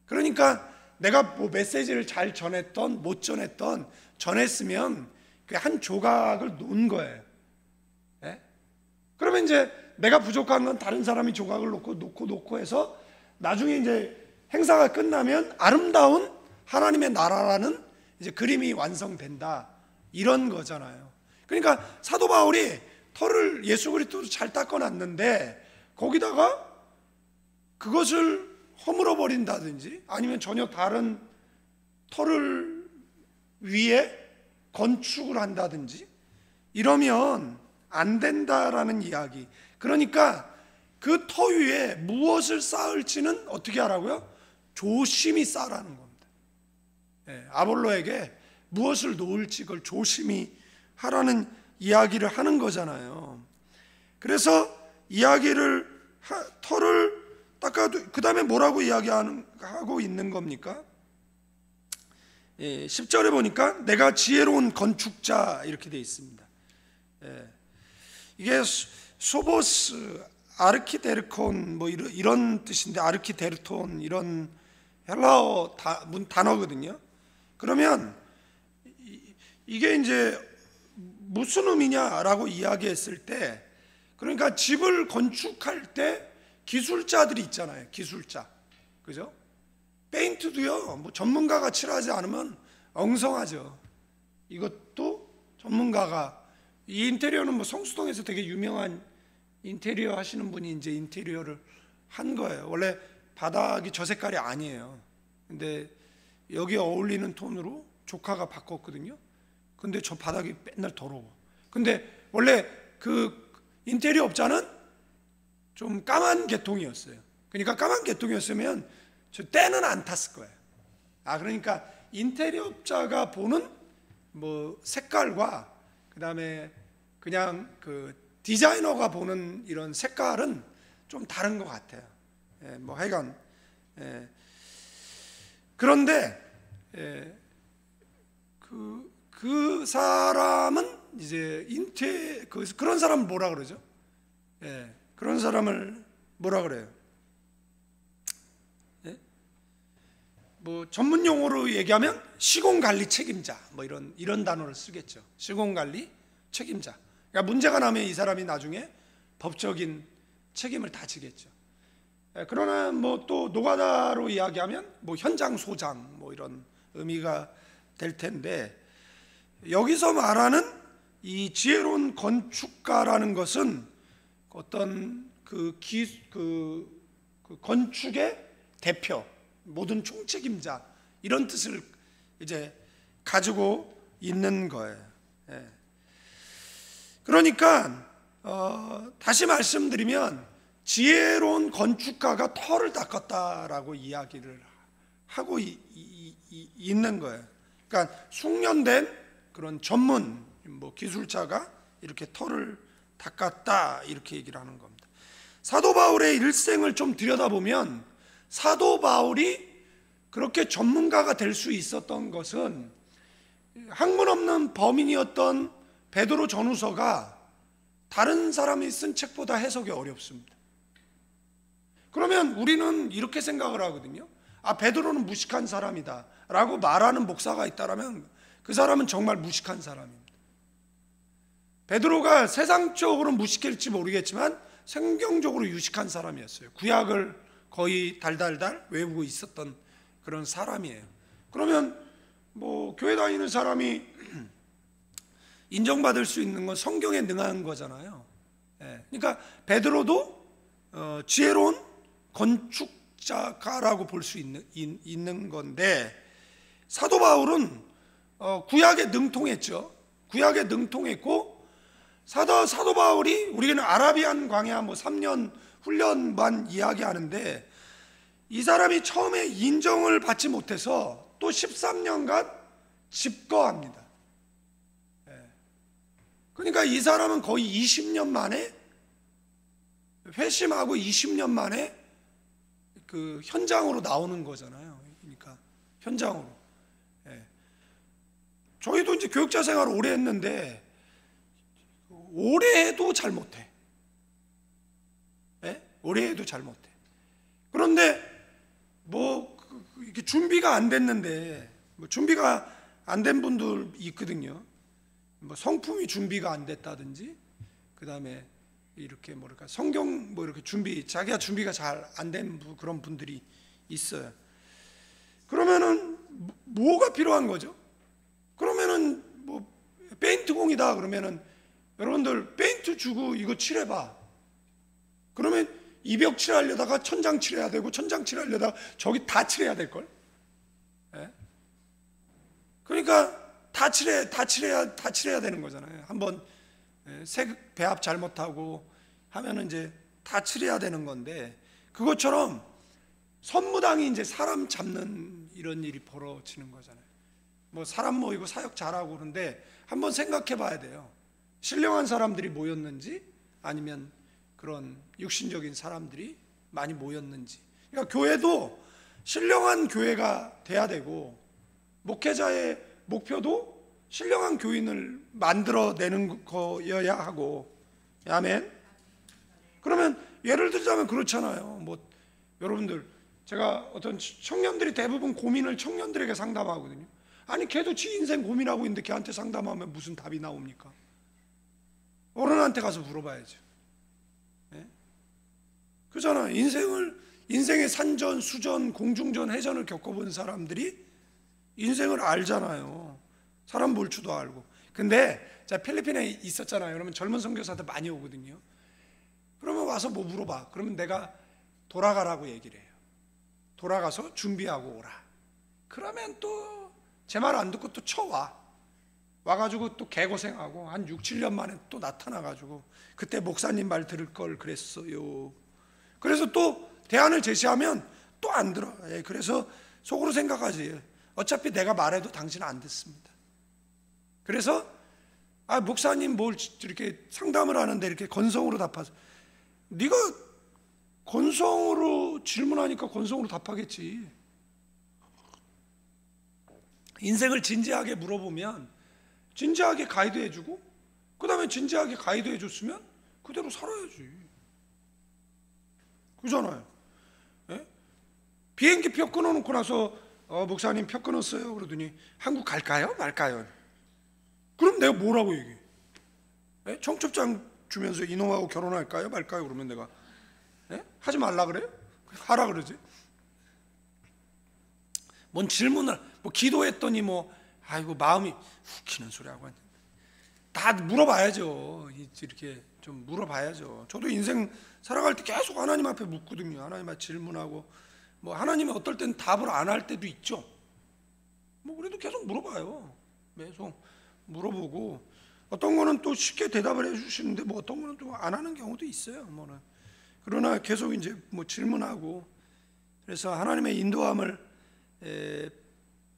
그러니까 내가 뭐 메시지를 잘 전했던 못 전했던 전했으면 그 한 조각을 놓은 거예요. 예? 그러면 이제 내가 부족한 건 다른 사람이 조각을 놓고 해서 나중에 이제 행사가 끝나면 아름다운 하나님의 나라라는 이제 그림이 완성된다, 이런 거잖아요. 그러니까 사도 바울이 터를 예수 그리스도로 잘 닦아놨는데 거기다가 그것을 허물어 버린다든지 아니면 전혀 다른 터를 위에 건축을 한다든지 이러면 안 된다라는 이야기. 그러니까 그 터 위에 무엇을 쌓을지는 어떻게 하라고요? 조심히 쌓으라는 겁니다. 예, 아볼로에게 무엇을 놓을지 그걸 조심히 하라는 이야기를 하는 거잖아요. 그래서 이야기를 터를 닦아도 그 다음에 뭐라고 이야기하고 있는 겁니까? 10절에 보니까 내가 지혜로운 건축자 이렇게 되어 있습니다. 이게 소보스 아르키데르콘 뭐 이런 뜻인데, 아르키데르톤 이런 헬라어 단어거든요. 그러면 이게 이제 무슨 의미냐라고 이야기했을 때, 그러니까 집을 건축할 때 기술자들이 있잖아요. 기술자, 그죠? 페인트도요, 뭐 전문가가 칠하지 않으면 엉성하죠. 이것도 전문가가, 이 인테리어는 뭐 성수동에서 되게 유명한 인테리어 하시는 분이 이제 인테리어를 한 거예요. 원래 바닥이 저 색깔이 아니에요. 근데 여기에 어울리는 톤으로 조카가 바꿨거든요. 근데 저 바닥이 맨날 더러워. 근데 원래 그 인테리어 업자는 좀 까만 계통이었어요. 그러니까 까만 계통이었으면 저 때는 안 탔을 거예요. 그러니까 인테리어 업자가 보는 뭐 색깔과 그다음에 그냥 그 디자이너가 보는 이런 색깔은 좀 다른 것 같아요. 뭐 하여간 그런데 그 사람은 이제 그런 사람을 뭐라 그러죠? 그런 사람을 뭐라 그래요? 뭐 전문 용어로 얘기하면 시공관리 책임자 뭐 이런 단어를 쓰겠죠. 시공관리 책임자. 그러니까 문제가 나면 이 사람이 나중에 법적인 책임을 다 지겠죠. 그러나 뭐 또 노가다로 이야기하면 뭐 현장 소장 뭐 이런 의미가 될 텐데, 여기서 말하는 이 지혜로운 건축가라는 것은 어떤 그 건축의 대표, 모든 총책임자 이런 뜻을 이제 가지고 있는 거예요. 그러니까 다시 말씀드리면 지혜로운 건축가가 터를 닦았다라고 이야기를 하고 있는 거예요. 그러니까 숙련된 그런 전문 뭐 기술자가 이렇게 터를 닦았다 이렇게 얘기를 하는 겁니다. 사도 바울의 일생을 좀 들여다보면 사도 바울이 그렇게 전문가가 될 수 있었던 것은 학문 없는 범인이었던 베드로 전후서가 다른 사람이 쓴 책보다 해석이 어렵습니다. 그러면 우리는 이렇게 생각을 하거든요. 베드로는 무식한 사람이다 라고 말하는 목사가 있다면 그 사람은 정말 무식한 사람입니다. 베드로가 세상적으로 무식할지 모르겠지만 성경적으로 유식한 사람이었어요. 구약을 거의 달달달 외우고 있었던 그런 사람이에요. 그러면 뭐 교회 다니는 사람이 인정받을 수 있는 건 성경에 능한 거잖아요. 그러니까 베드로도 지혜로운 건축자가라고 볼 수 있는 건데, 사도 바울은 구약에 능통했죠. 구약에 능통했고 사도 바울이 우리는 아라비안 광야 뭐 3년 훈련만 이야기하는데, 이 사람이 처음에 인정을 받지 못해서 또 13년간 집거합니다. 그러니까 이 사람은 거의 20년 만에 회심하고 20년 만에 그 현장으로 나오는 거잖아요. 그러니까 현장으로. 저희도 이제 교육자 생활을 오래 했는데 오래 해도 잘 못해. 오래 해도 잘 못해. 그런데 뭐 이렇게 준비가 안 됐는데, 뭐 준비가 안 된 분들 있거든요. 뭐 성품이 준비가 안 됐다든지, 그 다음에 이렇게 뭐랄까 성경 뭐 이렇게 자기가 준비가 잘 안 된 그런 분들이 있어요. 그러면은 뭐가 필요한 거죠? 그러면은 뭐 페인트공이다 그러면은 여러분들 페인트 주고 이거 칠해봐. 그러면 이벽 칠하려다가 천장 칠해야 되고, 천장 칠하려다가 저기 다 칠해야 될 걸. 그러니까 다 칠해야 되는 거잖아요. 한번 색 배합 잘못하고 하면은 이제 다 칠해야 되는 건데, 그것처럼 선무당이 이제 사람 잡는 이런 일이 벌어지는 거잖아요. 뭐 사람 모이고 사역 잘하고 그러는데 한번 생각해 봐야 돼요. 신령한 사람들이 모였는지 아니면 그런 육신적인 사람들이 많이 모였는지. 그러니까 교회도 신령한 교회가 돼야 되고, 목회자의 목표도 신령한 교인을 만들어내는 거여야 하고. 아멘. 그러면 예를 들자면 그렇잖아요. 뭐 여러분들, 제가 어떤 청년들이 대부분 고민을 청년들에게 상담하거든요. 아니 걔도 지 인생 고민하고 있는데 걔한테 상담하면 무슨 답이 나옵니까? 어른한테 가서 물어봐야죠. 그잖아. 인생의 산전, 수전, 공중전, 해전을 겪어본 사람들이 인생을 알잖아요. 사람 볼 줄도 알고. 근데 제가 필리핀에 있었잖아요. 그러면 젊은 선교사들 많이 오거든요. 그러면 와서 뭐 물어봐. 그러면 내가 돌아가라고 얘기를 해요. 돌아가서 준비하고 오라. 그러면 또 제 말 안 듣고 또 쳐와. 와가지고 또 개고생하고 한 6, 7년 만에 또 나타나가지고 그때 목사님 말 들을 걸 그랬어요. 그래서 또 대안을 제시하면 또 안 들어. 그래서 속으로 생각하지. 어차피 내가 말해도 당신은 안 듣습니다. 그래서 목사님 뭘 이렇게 상담을 하는데 이렇게 건성으로 답하죠. 네가 건성으로 질문하니까 건성으로 답하겠지. 인생을 진지하게 물어보면 진지하게 가이드해주고 그 다음에 진지하게 가이드해줬으면 그대로 살아야지. 그잖아요. 예? 비행기 표 끊어놓고 나서 목사님 표 끊었어요 그러더니 한국 갈까요 말까요? 그럼 내가 뭐라고 얘기해? 예? 청첩장 주면서 이놈하고 결혼할까요 말까요? 그러면 내가 하지 말라 그래요? 하라 그러지. 뭔 질문을 기도했더니 아이고 마음이 훅히는 소리 하고 다 물어봐야죠. 이렇게 좀 물어봐야죠. 저도 인생 살아갈 때 계속 하나님 앞에 묻거든요. 하나님 앞에 질문하고 하나님이 어떨 때는 답을 안 할 때도 있죠. 그래도 계속 물어봐요. 계속 물어보고 어떤 거는 또 쉽게 대답을 해주시는데 어떤 거는 또 안 하는 경우도 있어요. 그러나 계속 이제 질문하고 그래서 하나님의 인도함을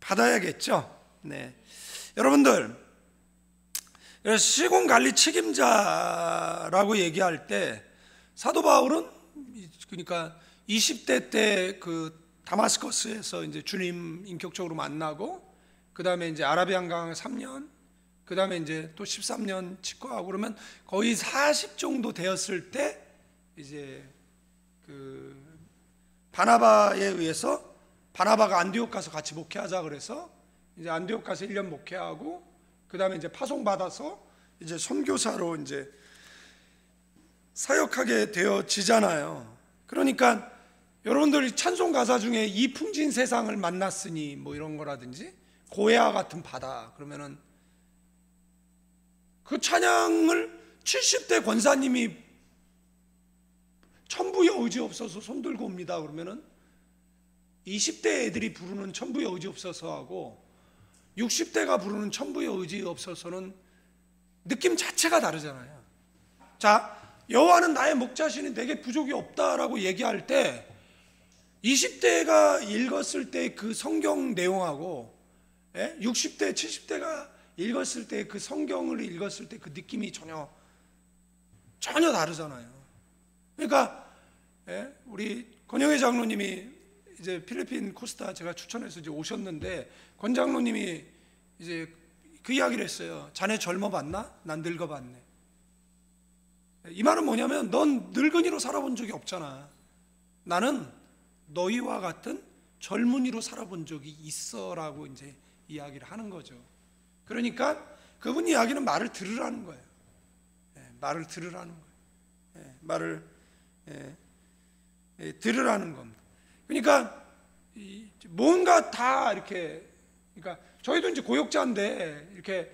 받아야겠죠. 네, 여러분들 시공 관리 책임자라고 얘기할 때 사도 바울은 그러니까 20대 때 그 다마스커스에서 이제 주님 인격적으로 만나고 그 다음에 이제 아라비안 강을 3년 그 다음에 이제 또 13년 직거하고 그러면 거의 40 정도 되었을 때 이제 그 바나바에 의해서 바나바가 안디옥 가서 같이 목회하자 그래서 이제 안디옥 가서 1년 목회하고 그 다음에 이제 파송받아서 이제 선교사로 이제 사역하게 되어지잖아요. 그러니까 여러분들이 찬송 가사 중에 이 풍진 세상을 만났으니 이런 거라든지 고해와 같은 바다 그러면은 그 찬양을 70대 권사님이 천부의 의지 없어서 손들고 옵니다 그러면은 20대 애들이 부르는 천부의 의지 없어서하고 60대가 부르는 천부의 의지 없어서는 느낌 자체가 다르잖아요. 자, 여호와는 나의 목자시니 내게 부족이 없다라고 얘기할 때 20대가 읽었을 때 그 성경 내용하고 60대, 70대가 읽었을 때 그 성경을 읽었을 때 그 느낌이 전혀 다르잖아요. 그러니까 우리 권영애 장로님이 이제 필리핀 코스타 제가 추천해서 이제 오셨는데 권 장로님이 이제 그 이야기를 했어요. 자네 젊어봤나? 난 늙어봤네. 이 말은 뭐냐면 넌 늙은이로 살아본 적이 없잖아. 나는 너희와 같은 젊은이로 살아본 적이 있어라고 이제 이야기를 하는 거죠. 그러니까 그분 이야기는 말을 들으라는 거예요. 말을 들으라는 거예요. 말을 들으라는 겁니다. 그러니까 뭔가 다 이렇게 그러니까 저희도 이제 고역자인데 이렇게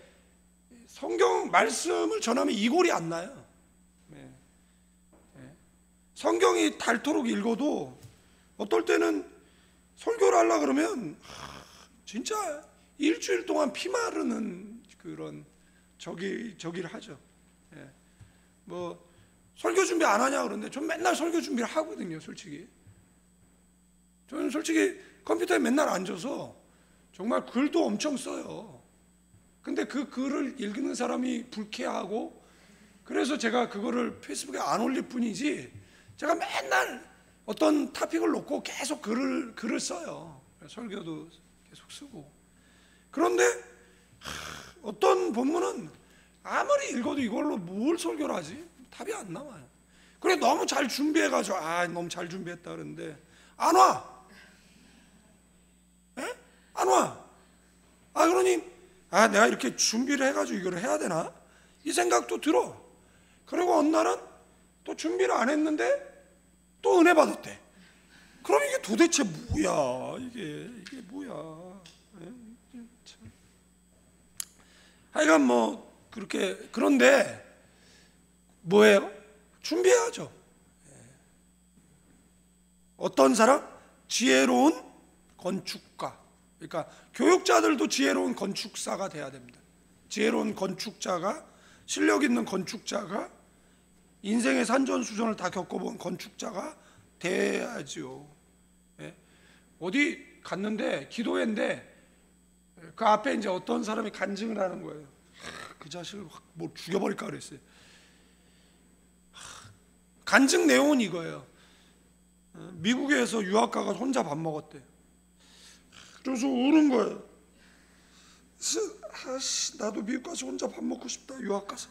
성경 말씀을 전하면 이골이 안 나요. 성경이 닳도록 읽어도 어떨 때는 설교를 하려고 그러면 진짜 일주일 동안 피 마르는 그런 저기를 하죠. 설교 준비 안 하냐 그러는데 전 맨날 설교 준비를 하거든요. 솔직히 저는 솔직히 컴퓨터에 맨날 앉아서 정말 글도 엄청 써요. 근데 그 글을 읽는 사람이 불쾌하고 그래서 제가 그거를 페이스북에 안 올릴 뿐이지 제가 맨날 어떤 토픽을 놓고 계속 글을 써요. 설교도 계속 쓰고. 그런데 어떤 본문은 아무리 읽어도 이걸로 뭘 설교를 하지? 답이 안 나와요. 그래 너무 잘 준비해가지고 너무 잘 준비했다 그러는데 안 와. 안 와. 그러니 내가 이렇게 준비를 해가지고 이걸 해야 되나? 이 생각도 들어. 그리고 어느 날은 또 준비를 안 했는데 또 은혜 받았대. 그럼 이게 도대체 뭐야? 이게 뭐야? 하여간 그렇게 그런데 뭐예요? 준비해야죠. 어떤 사람? 지혜로운 건축가. 그러니까 교육자들도 지혜로운 건축사가 돼야 됩니다. 지혜로운 건축자가, 실력 있는 건축자가, 인생의 산전수전을 다 겪어본 건축자가 돼야지요. 예? 어디 갔는데 기도회인데 그 앞에 이제 어떤 사람이 간증을 하는 거예요. 그 자식을 확 뭐 죽여버릴까 그랬어요. 간증 내용은 이거예요. 미국에서 유학 가서 혼자 밥 먹었대요. 그래서 우는 거예요. 아씨, 나도 미국 가서 혼자 밥 먹고 싶다. 유학 가서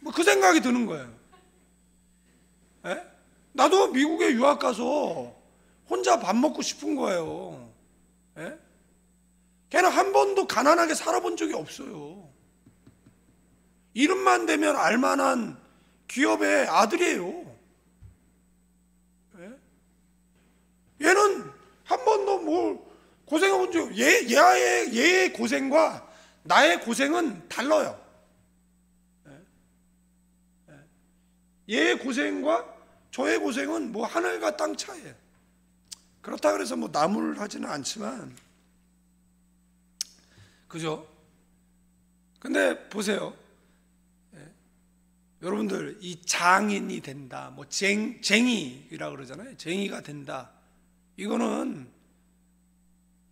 뭐 그 생각이 드는 거예요. 에? 나도 미국에 유학 가서 혼자 밥 먹고 싶은 거예요. 에? 걔는 한 번도 가난하게 살아본 적이 없어요. 이름만 대면 알만한 기업의 아들이에요. 에? 얘는 한 번도 뭘 고생해본 적, 얘의 고생과 나의 고생은 달라요. 얘의 고생과 저의 고생은 뭐 하늘과 땅 차이예요. 그렇다 그래서 뭐 나무를하지는 않지만, 그죠? 근데 보세요. 여러분들, 이 장인이 된다, 뭐 쟁이라고 그러잖아요. 쟁이가 된다. 이거는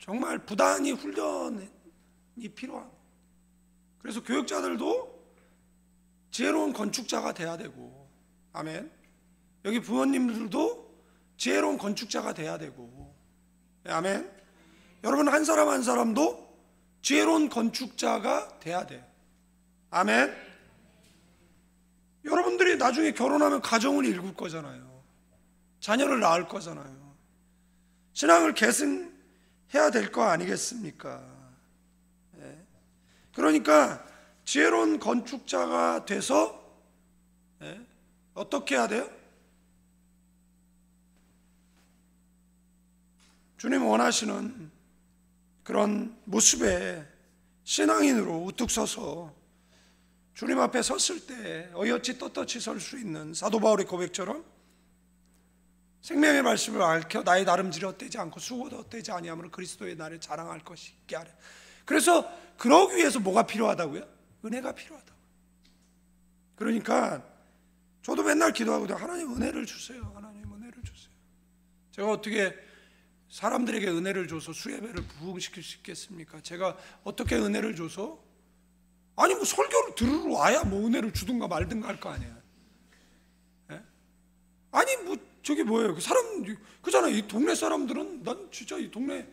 정말 부단히 훈련이 필요한. 그래서 교육자들도 지혜로운 건축자가 돼야 되고, 아멘. 여기 부모님들도 지혜로운 건축자가 돼야 되고, 아멘. 여러분 한 사람 한 사람도 지혜로운 건축자가 돼야 돼. 아멘. 여러분들이 나중에 결혼하면 가정을 이룰 거잖아요. 자녀를 낳을 거잖아요. 신앙을 계승해야 될 거 아니겠습니까? 그러니까 지혜로운 건축자가 돼서 어떻게 해야 돼요? 주님 원하시는 그런 모습에 신앙인으로 우뚝 서서 주님 앞에 섰을 때 어이없이 떳떳이 설 수 있는 사도 바울의 고백처럼 생명의 말씀을 앓혀 나의 다름질이 헛되지 않고 수고도 헛되지 아니하므로 그리스도의 나를 자랑할 것이 있게 하래. 그래서 그러기 위해서 뭐가 필요하다고요? 은혜가 필요하다고. 그러니까 저도 맨날 기도하거든요. 하나님 은혜를 주세요. 하나님 은혜를 주세요. 제가 어떻게 사람들에게 은혜를 줘서 수예배를 부흥시킬 수 있겠습니까? 제가 어떻게 은혜를 줘서, 아니 뭐 설교를 들으러 와야 뭐 은혜를 주든가 말든가 할 거 아니에요. 예? 아니 뭐 저기 뭐예요? 그 사람 그잖아요. 이 동네 사람들은, 난 진짜 이 동네,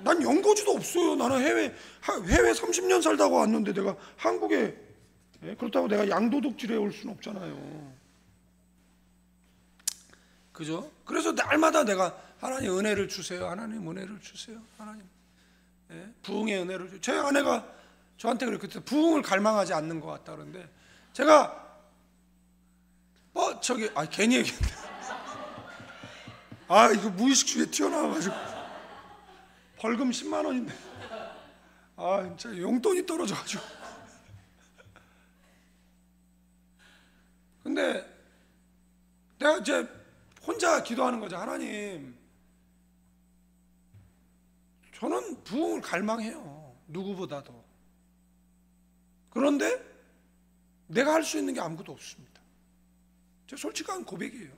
난 연고지도 없어요. 나는 해외 30년 살다가 왔는데 내가 한국에, 그렇다고 내가 양도둑질해 올 수는 없잖아요. 그죠? 그래서 날마다 내가 하나님 은혜를 주세요. 하나님 은혜를 주세요. 하나님 부흥의 은혜를 주세요. 제 아내가 저한테 그랬거든요. 부흥을 갈망하지 않는 것 같다 그러는데 제가 괜히 얘기했네. 이거 무의식 중에 튀어나와가지고 벌금 10만 원인데 진짜 용돈이 떨어져가지고. 근데 내가 이제 혼자 기도하는 거죠. 하나님, 저는 부흥을 갈망해요. 누구보다도. 그런데 내가 할 수 있는 게 아무것도 없습니다. 제 솔직한 고백이에요.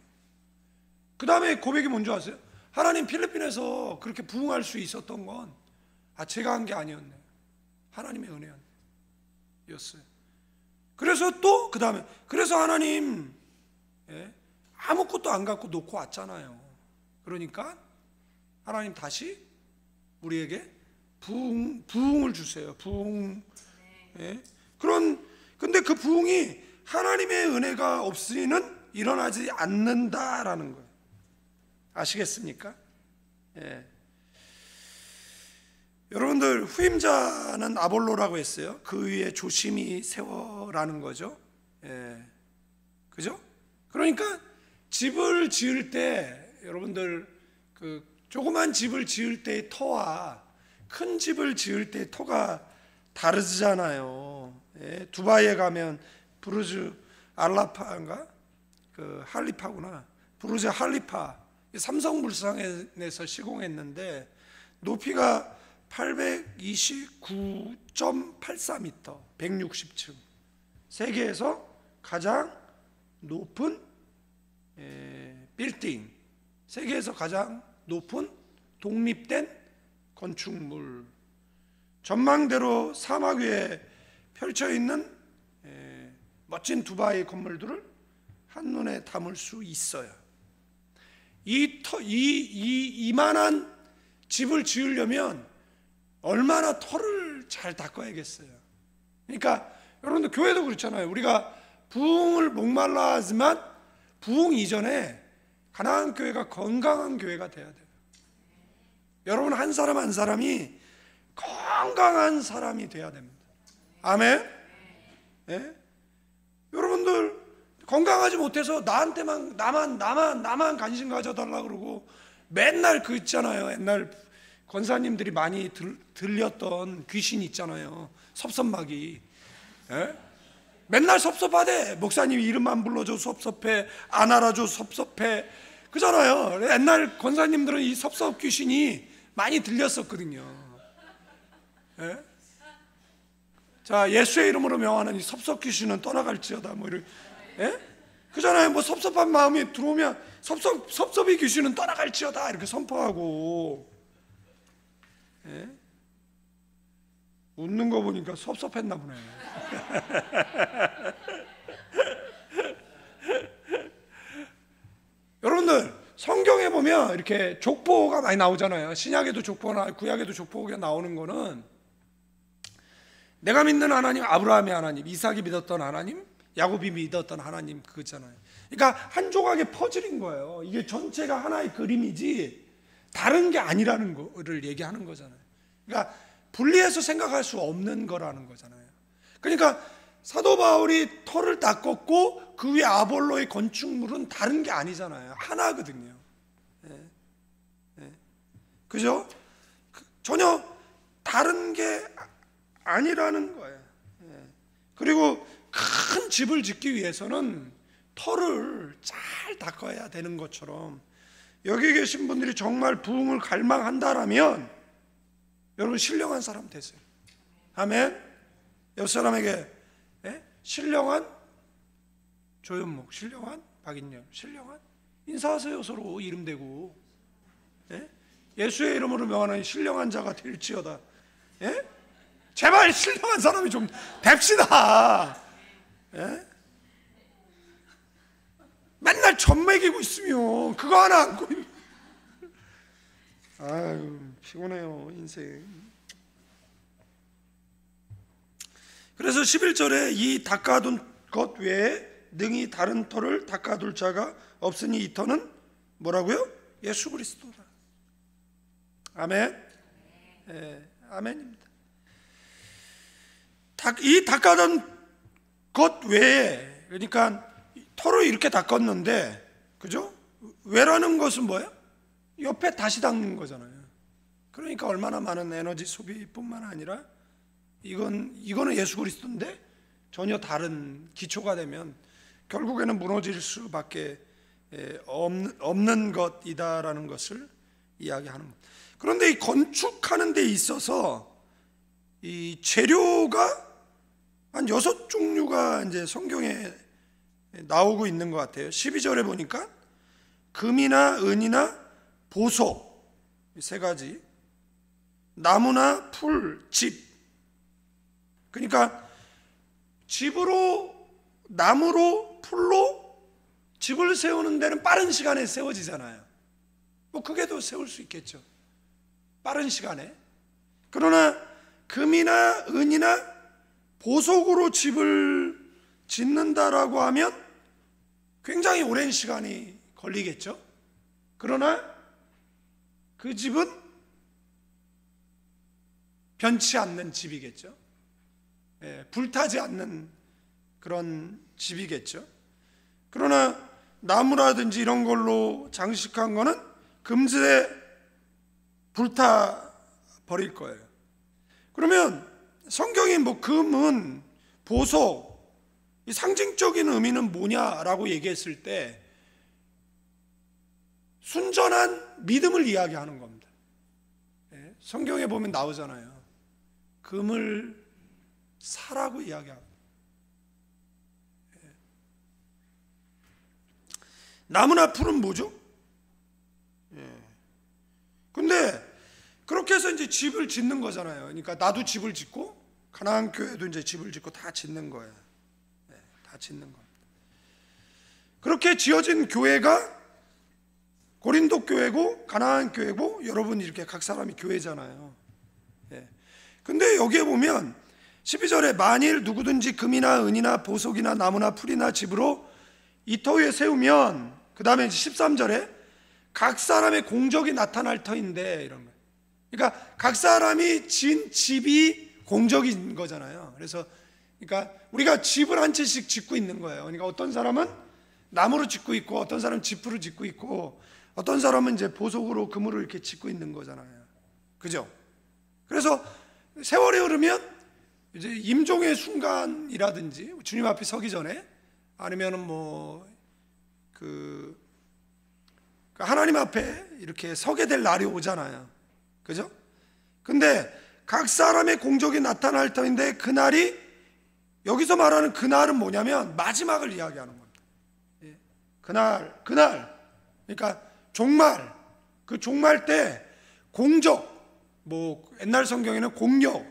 그 다음에 고백이 뭔지 아세요? 하나님, 필리핀에서 그렇게 부흥할 수 있었던 건 제가 한 게 아니었네. 하나님의 은혜였어요. 그래서 또 그 다음에, 그래서 하나님 아무것도 안 갖고 놓고 왔잖아요. 그러니까 하나님 다시 우리에게 부흥을 주세요. 부흥. 근데 그 부흥이 하나님의 은혜가 없이는 일어나지 않는다라는 거예요. 아시겠습니까? 여러분들, 후임자는 아볼로라고 했어요. 그 위에 조심히 세워라는 거죠. 그죠? 그러니까 집을 지을 때, 여러분들 그 조그만 집을 지을 때의 터와 큰 집을 지을 때의 터가 다르잖아요. 두바이에 가면 부르즈 알라파인가? 그 할리파구나. 부르즈 할리파. 삼성물산에서 시공했는데 높이가 829.84m, 160층, 세계에서 가장 높은 빌딩, 세계에서 가장 높은 독립된 건축물, 전망대로 사막 위에 펼쳐 있는 멋진 두바이 건물들을 한눈에 담을 수 있어요. 이만한 집을 지으려면 얼마나 터를 잘 닦아야겠어요. 그러니까 여러분들 교회도 그렇잖아요. 우리가 부흥을 목말라 하지만 부흥 이전에 가나안 교회가 건강한 교회가 돼야 돼요. 여러분 한 사람 한 사람이 건강한 사람이 돼야 됩니다. 아멘. 네? 여러분들 건강하지 못해서 나만 관심 가져달라 그러고 맨날 그 있잖아요. 옛날 권사님들이 많이 들렸던 귀신 있잖아요. 섭섭마귀. 예? 맨날 섭섭하대. 목사님이 이름만 불러줘 섭섭해, 안 알아줘 섭섭해, 그잖아요. 옛날 권사님들은 이 섭섭 귀신이 많이 들렸었거든요. 예? 자, 예수의 이름으로 명하는 이 섭섭 귀신은 떠나갈지어다, 뭐 이런, 예? 그잖아요. 뭐 섭섭한 마음이 들어오면 섭섭이 귀신은 떠나갈지어다 이렇게 선포하고. 예? 웃는 거 보니까 섭섭했나 보네. 여러분들 성경에 보면 이렇게 족보가 많이 나오잖아요. 신약에도 족보나 구약에도 족보가 나오는 거는 내가 믿는 하나님, 아브라함의 하나님, 이삭이 믿었던 하나님, 야곱이 믿었던 하나님, 그거잖아요. 그러니까 한 조각의 퍼즐인 거예요. 이게 전체가 하나의 그림이지 다른 게 아니라는 거를 얘기하는 거잖아요. 그러니까 분리해서 생각할 수 없는 거라는 거잖아요. 그러니까 사도 바울이 터를 닦았고 그 위에 아볼로의 건축물은 다른 게 아니잖아요. 하나거든요. 예. 예. 그죠? 전혀 다른 게 아니라는 거예요. 예. 그리고 큰 집을 짓기 위해서는 터를 잘 닦아야 되는 것처럼 여기 계신 분들이 정말 부흥을 갈망한다라면 여러분 신령한 사람 되세요. 아멘. 옆 사람에게 신령한 조현목, 신령한 박인영, 신령한 인사하세요. 서로 이름 대고. 예수의 이름으로 명하는 신령한 자가 될지어다. 제발 신령한 사람이 좀 됩시다. 맨날 젖 먹이고 있으면 그거 하나 안고. 아유, 피곤해요 인생. 그래서 11절에 이 닦아둔 것 외에 능히 다른 터를 닦아둘 자가 없으니 이 터는 뭐라고요? 예수 그리스도다. 아멘. 아멘입니다. 이 닦아둔 것 외에, 그러니까 터를 이렇게 닦았는데, 그죠? 외라는 것은 뭐예요? 옆에 다시 닦는 거잖아요. 그러니까 얼마나 많은 에너지 소비뿐만 아니라 이거는 예수 그리스도인데 전혀 다른 기초가 되면 결국에는 무너질 수밖에 없는 것이다라는 것을 이야기하는 것. 그런데 이 건축하는 데 있어서 이 재료가 한 6종류가 이제 성경에 나오고 있는 것 같아요. 12절에 보니까 금이나 은이나 보석, 세 가지, 나무나 풀, 집. 그러니까 집으로, 나무로, 풀로 집을 세우는 데는 빠른 시간에 세워지잖아요. 뭐 그게 더 세울 수 있겠죠, 빠른 시간에. 그러나 금이나 은이나 보석으로 집을 짓는다라고 하면 굉장히 오랜 시간이 걸리겠죠. 그러나 그 집은 변치 않는 집이겠죠. 불타지 않는 그런 집이겠죠. 그러나 나무라든지 이런 걸로 장식한 거는 금세 불타 버릴 거예요. 그러면 성경이 뭐 금은, 보석, 이 상징적인 의미는 뭐냐라고 얘기했을 때 순전한 믿음을 이야기하는 겁니다. 성경에 보면 나오잖아요. 금을 사라고 이야기하고, 나무나 풀은 뭐죠? 근데 그렇게 해서 이제 집을 짓는 거잖아요. 그러니까 나도 집을 짓고 가나안 교회도 이제 집을 짓고 다 짓는 거예요. 다 짓는 겁니다. 그렇게 지어진 교회가 고린도 교회고 가나안 교회고, 여러분 이렇게 각 사람이 교회잖아요. 근데 여기에 보면 12절에 만일 누구든지 금이나 은이나 보석이나 나무나 풀이나 집으로 이 터 위에 세우면, 그 다음에 13절에 각 사람의 공적이 나타날 터인데, 이런 거예요. 그러니까 각 사람이 지은 집이 공적인 거잖아요. 그래서 그러니까 우리가 집을 한 채씩 짓고 있는 거예요. 그러니까 어떤 사람은 나무로 짓고 있고, 어떤 사람은 지프로 짓고 있고, 어떤 사람은 이제 보석으로 금으로 이렇게 짓고 있는 거잖아요. 그죠? 그래서 세월이 흐르면 이제 임종의 순간이라든지 주님 앞에 서기 전에, 아니면은 하나님 앞에 이렇게 서게 될 날이 오잖아요. 그죠? 근데 각 사람의 공적이 나타날 터인데, 그날이, 여기서 말하는 그날은 뭐냐면 마지막을 이야기하는 겁니다. 그날, 그러니까 종말, 그 종말 때 공적, 옛날 성경에는 공력,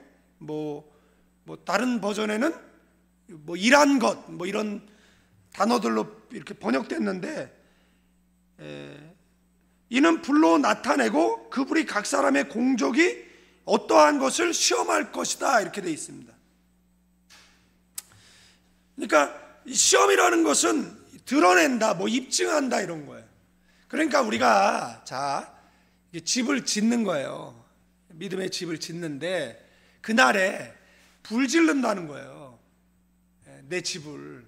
다른 버전에는 일한 것, 이런 단어들로 이렇게 번역됐는데, 이는 불로 나타내고 그 불이 각 사람의 공적이 어떠한 것을 시험할 것이다, 이렇게 되어 있습니다. 그러니까 이 시험이라는 것은 드러낸다, 입증한다, 이런 거예요. 그러니까 우리가 집을 짓는 거예요. 믿음의 집을 짓는데 그날에 불 지른다는 거예요. 내 집을.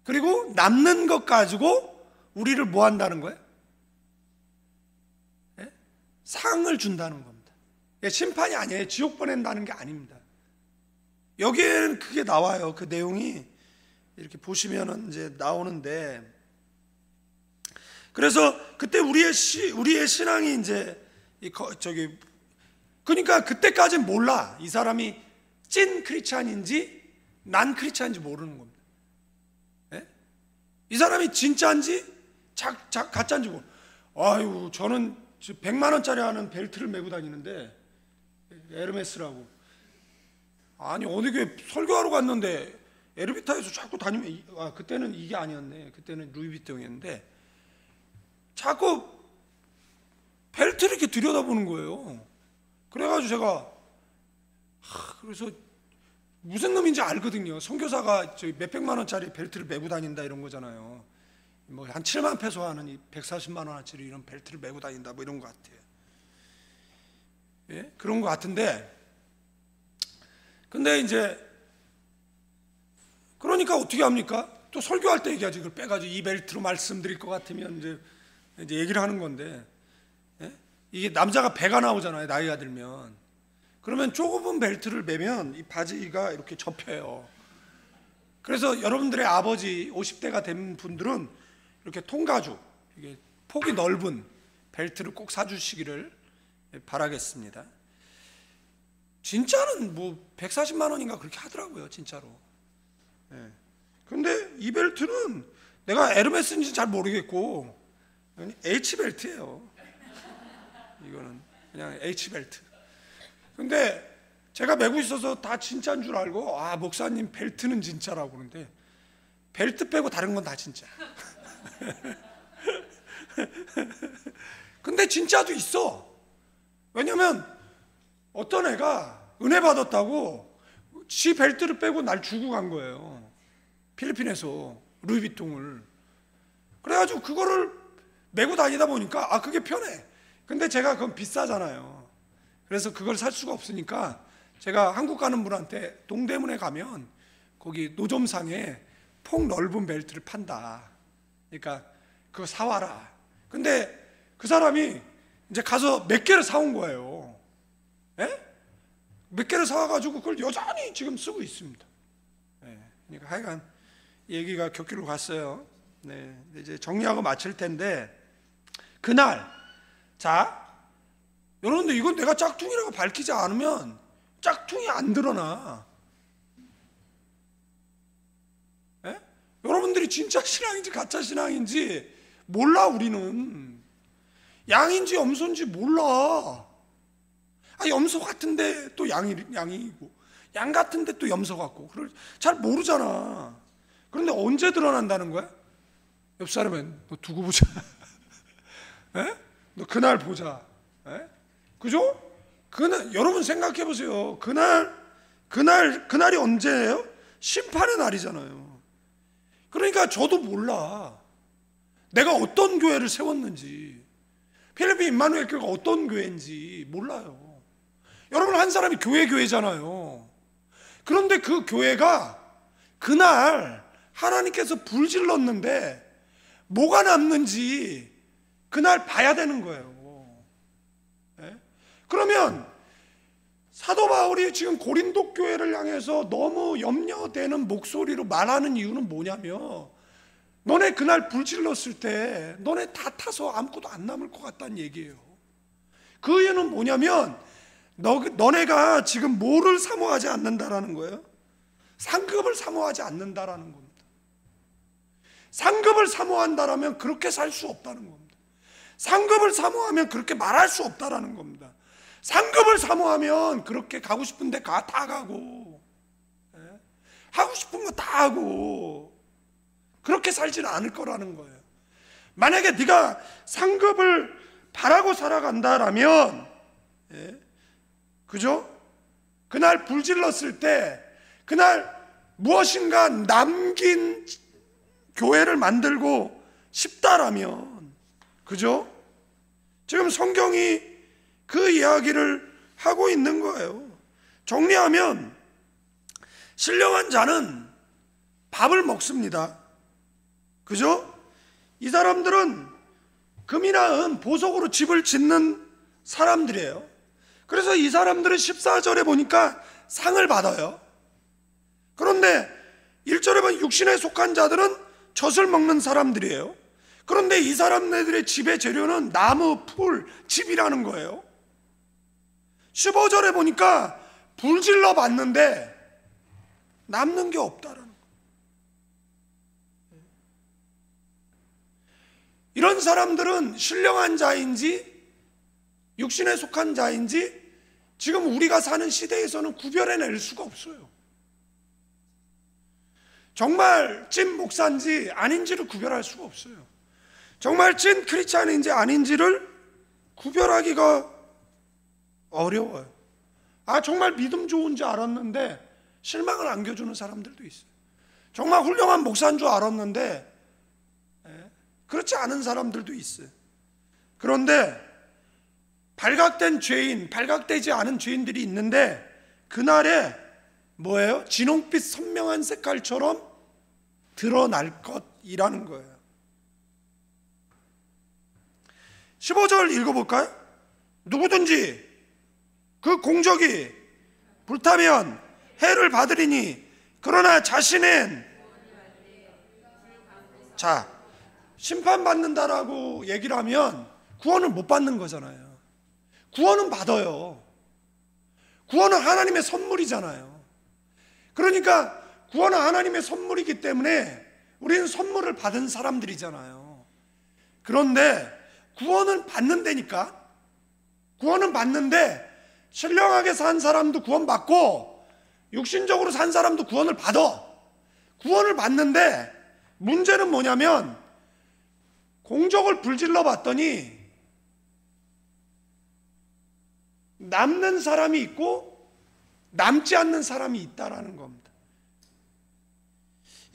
그리고 남는 것 가지고 우리를 뭐 한다는 거예요? 상을 준다는 겁니다. 심판이 아니에요. 지옥 보낸다는 게 아닙니다. 여기에는 그게 나와요. 그 내용이 이렇게 보시면은 이제 나오는데, 그래서 그때 우리의 신앙이 이제 그러니까 그때까지는 몰라. 이 사람이 찐 크리스찬인지 난 크리스찬인지 모르는 겁니다. 이 사람이 진짜인지 가짜인지 모르는. 아유, 저는 100만 원짜리 하는 벨트를 메고 다니는데, 에르메스라고. 아니, 어느 교회 설교하러 갔는데 엘리베이터에서 자꾸 다니면, 그때는 이게 아니었네. 그때는 루이비통이었는데 자꾸 벨트를 이렇게 들여다보는 거예요. 그래가지고 제가 그래서 무슨 놈인지 알거든요. 선교사가 몇백만 원짜리 벨트를 메고 다닌다 이런 거잖아요. 한 7만 페소 하는 이 140만 원짜리 이런 벨트를 메고 다닌다, 이런 것 같아요. 그런 것 같은데, 근데 이제 그러니까 어떻게 합니까? 또 설교할 때 얘기하지. 그걸 빼가지고 이 벨트로 말씀드릴 것 같으면 이제 얘기를 하는 건데, 이게 남자가 배가 나오잖아요. 나이가 들면. 그러면 좁은 벨트를 매면 이 바지가 이렇게 접혀요. 그래서 여러분들의 아버지 50대가 된 분들은 이렇게 통가죽, 이게 폭이 넓은 벨트를 꼭 사주시기를 바라겠습니다. 진짜는 140만 원인가 그렇게 하더라고요, 진짜로. 근데 이 벨트는 내가 에르메스인지 잘 모르겠고 H벨트예요. 이거는 그냥 H벨트. 근데 제가 메고 있어서 다 진짜인 줄 알고, 목사님 벨트는 진짜라고 그러는데, 벨트 빼고 다른 건 다 진짜. 근데 진짜도 있어. 왜냐면 어떤 애가 은혜 받았다고 지 벨트를 빼고 날 주고 간 거예요. 필리핀에서 루이비통을. 그래가지고 그거를 메고 다니다 보니까 그게 편해. 근데 제가 그건 비싸잖아요. 그래서 그걸 살 수가 없으니까 제가 한국 가는 분한테 동대문에 가면 거기 노점상에 폭 넓은 벨트를 판다. 그러니까 그거 사와라. 근데 그 사람이 이제 가서 몇 개를 사온 거예요. 몇 개를 사와가지고 그걸 여전히 지금 쓰고 있습니다. 그러니까 하여간 얘기가 곁길로 갔어요. 이제 정리하고 마칠 텐데, 그날 여러분들 이건 내가 짝퉁이라고 밝히지 않으면 짝퉁이 안 드러나. 예? 여러분들이 진짜 신앙인지 가짜 신앙인지 몰라. 우리는 양인지 염소인지 몰라. 염소 같은데 또 양이고 양 같은데 또 염소 같고 잘 모르잖아. 그런데 언제 드러난다는 거야? 옆 사람은 너 두고 보자. 에? 너 그날 보자. 에? 그죠? 여러분 생각해 보세요. 그날이 언제예요? 심판의 날이잖아요. 그러니까 저도 몰라. 내가 어떤 교회를 세웠는지, 필리핀 임마누엘 교회가 어떤 교회인지 몰라요. 여러분 한 사람이 교회잖아요. 그런데 그 교회가 그날 하나님께서 불질렀는데 뭐가 남는지 그날 봐야 되는 거예요. 네? 그러면 사도 바울이 지금 고린도 교회를 향해서 너무 염려되는 목소리로 말하는 이유는 뭐냐면, 너네 그날 불질렀을 때 너네 다 타서 아무것도 안 남을 것 같다는 얘기예요. 그 이유는 뭐냐면 너네가 지금 뭐를 사모하지 않는다라는 거예요? 상급을 사모하지 않는다라는 겁니다. 상급을 사모한다라면 그렇게 살 수 없다는 겁니다. 상급을 사모하면 그렇게 말할 수 없다라는 겁니다. 상급을 사모하면 그렇게 가고 싶은데 다 가고, 하고 싶은 거 다 하고 그렇게 살지는 않을 거라는 거예요. 만약에 네가 상급을 바라고 살아간다라면, 그죠? 그날 불질렀을 때 그날 무엇인가 남긴 교회를 만들고 싶다라면, 그죠? 지금 성경이 그 이야기를 하고 있는 거예요. 정리하면 신령한 자는 밥을 먹습니다. 그죠? 이 사람들은 금이나 은, 보석으로 집을 짓는 사람들이에요. 그래서 이 사람들은 14절에 보니까 상을 받아요. 그런데 1절에 보면 육신에 속한 자들은 젖을 먹는 사람들이에요. 그런데 이 사람들의 집의 재료는 나무, 풀, 집이라는 거예요. 15절에 보니까 불질러 봤는데 남는 게 없다라는 거예요. 이런 사람들은 신령한 자인지 육신에 속한 자인지 지금 우리가 사는 시대에서는 구별해낼 수가 없어요. 정말 찐 목사인지 아닌지를 구별할 수가 없어요. 정말 찐 크리스찬인지 아닌지를 구별하기가 어려워요. 정말 믿음 좋은 줄 알았는데 실망을 안겨주는 사람들도 있어요. 정말 훌륭한 목사인 줄 알았는데 그렇지 않은 사람들도 있어요. 그런데 발각된 죄인, 발각되지 않은 죄인들이 있는데 그날에 뭐예요? 진홍빛 선명한 색깔처럼 드러날 것이라는 거예요. 15절 읽어볼까요? 누구든지 그 공적이 불타면 해를 받으리니 그러나 자신은, 자, 심판받는다라고 얘기를 하면 구원을 못 받는 거잖아요. 구원은 받아요. 구원은 하나님의 선물이잖아요. 그러니까 구원은 하나님의 선물이기 때문에 우리는 선물을 받은 사람들이잖아요. 그런데 구원은 받는다니까, 구원은 받는데 신령하게 산 사람도 구원받고 육신적으로 산 사람도 구원을 받아. 구원을 받는데 문제는 뭐냐면 공적을 불질러 봤더니 남는 사람이 있고 남지 않는 사람이 있다라는 겁니다.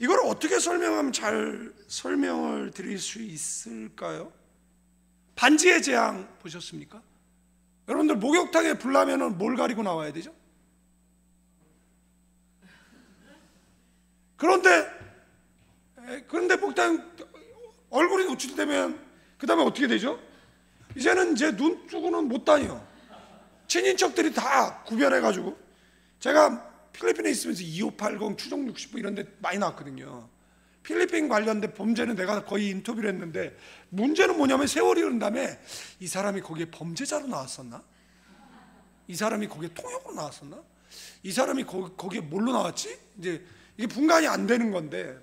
이걸 어떻게 설명하면 잘 설명을 드릴 수 있을까요? 반지의 제왕 보셨습니까? 여러분들 목욕탕에 불 나면은 뭘 가리고 나와야 되죠? 그런데 목욕탕 얼굴이 노출되면 그 다음에 어떻게 되죠? 이제는 제 눈 두고는 못 다녀. 친인척들이 다 구별해가지고, 제가 필리핀에 있으면서 2580, 추정 60부 이런 데 많이 나왔거든요. 필리핀 관련된 범죄는 내가 거의 인터뷰를 했는데 문제는 뭐냐면 세월이 흐른 다음에 이 사람이 거기에 범죄자로 나왔었나? 이 사람이 거기에 통역으로 나왔었나? 이 사람이 거기에 뭘로 나왔지? 이제 이게 분간이 안 되는 건데,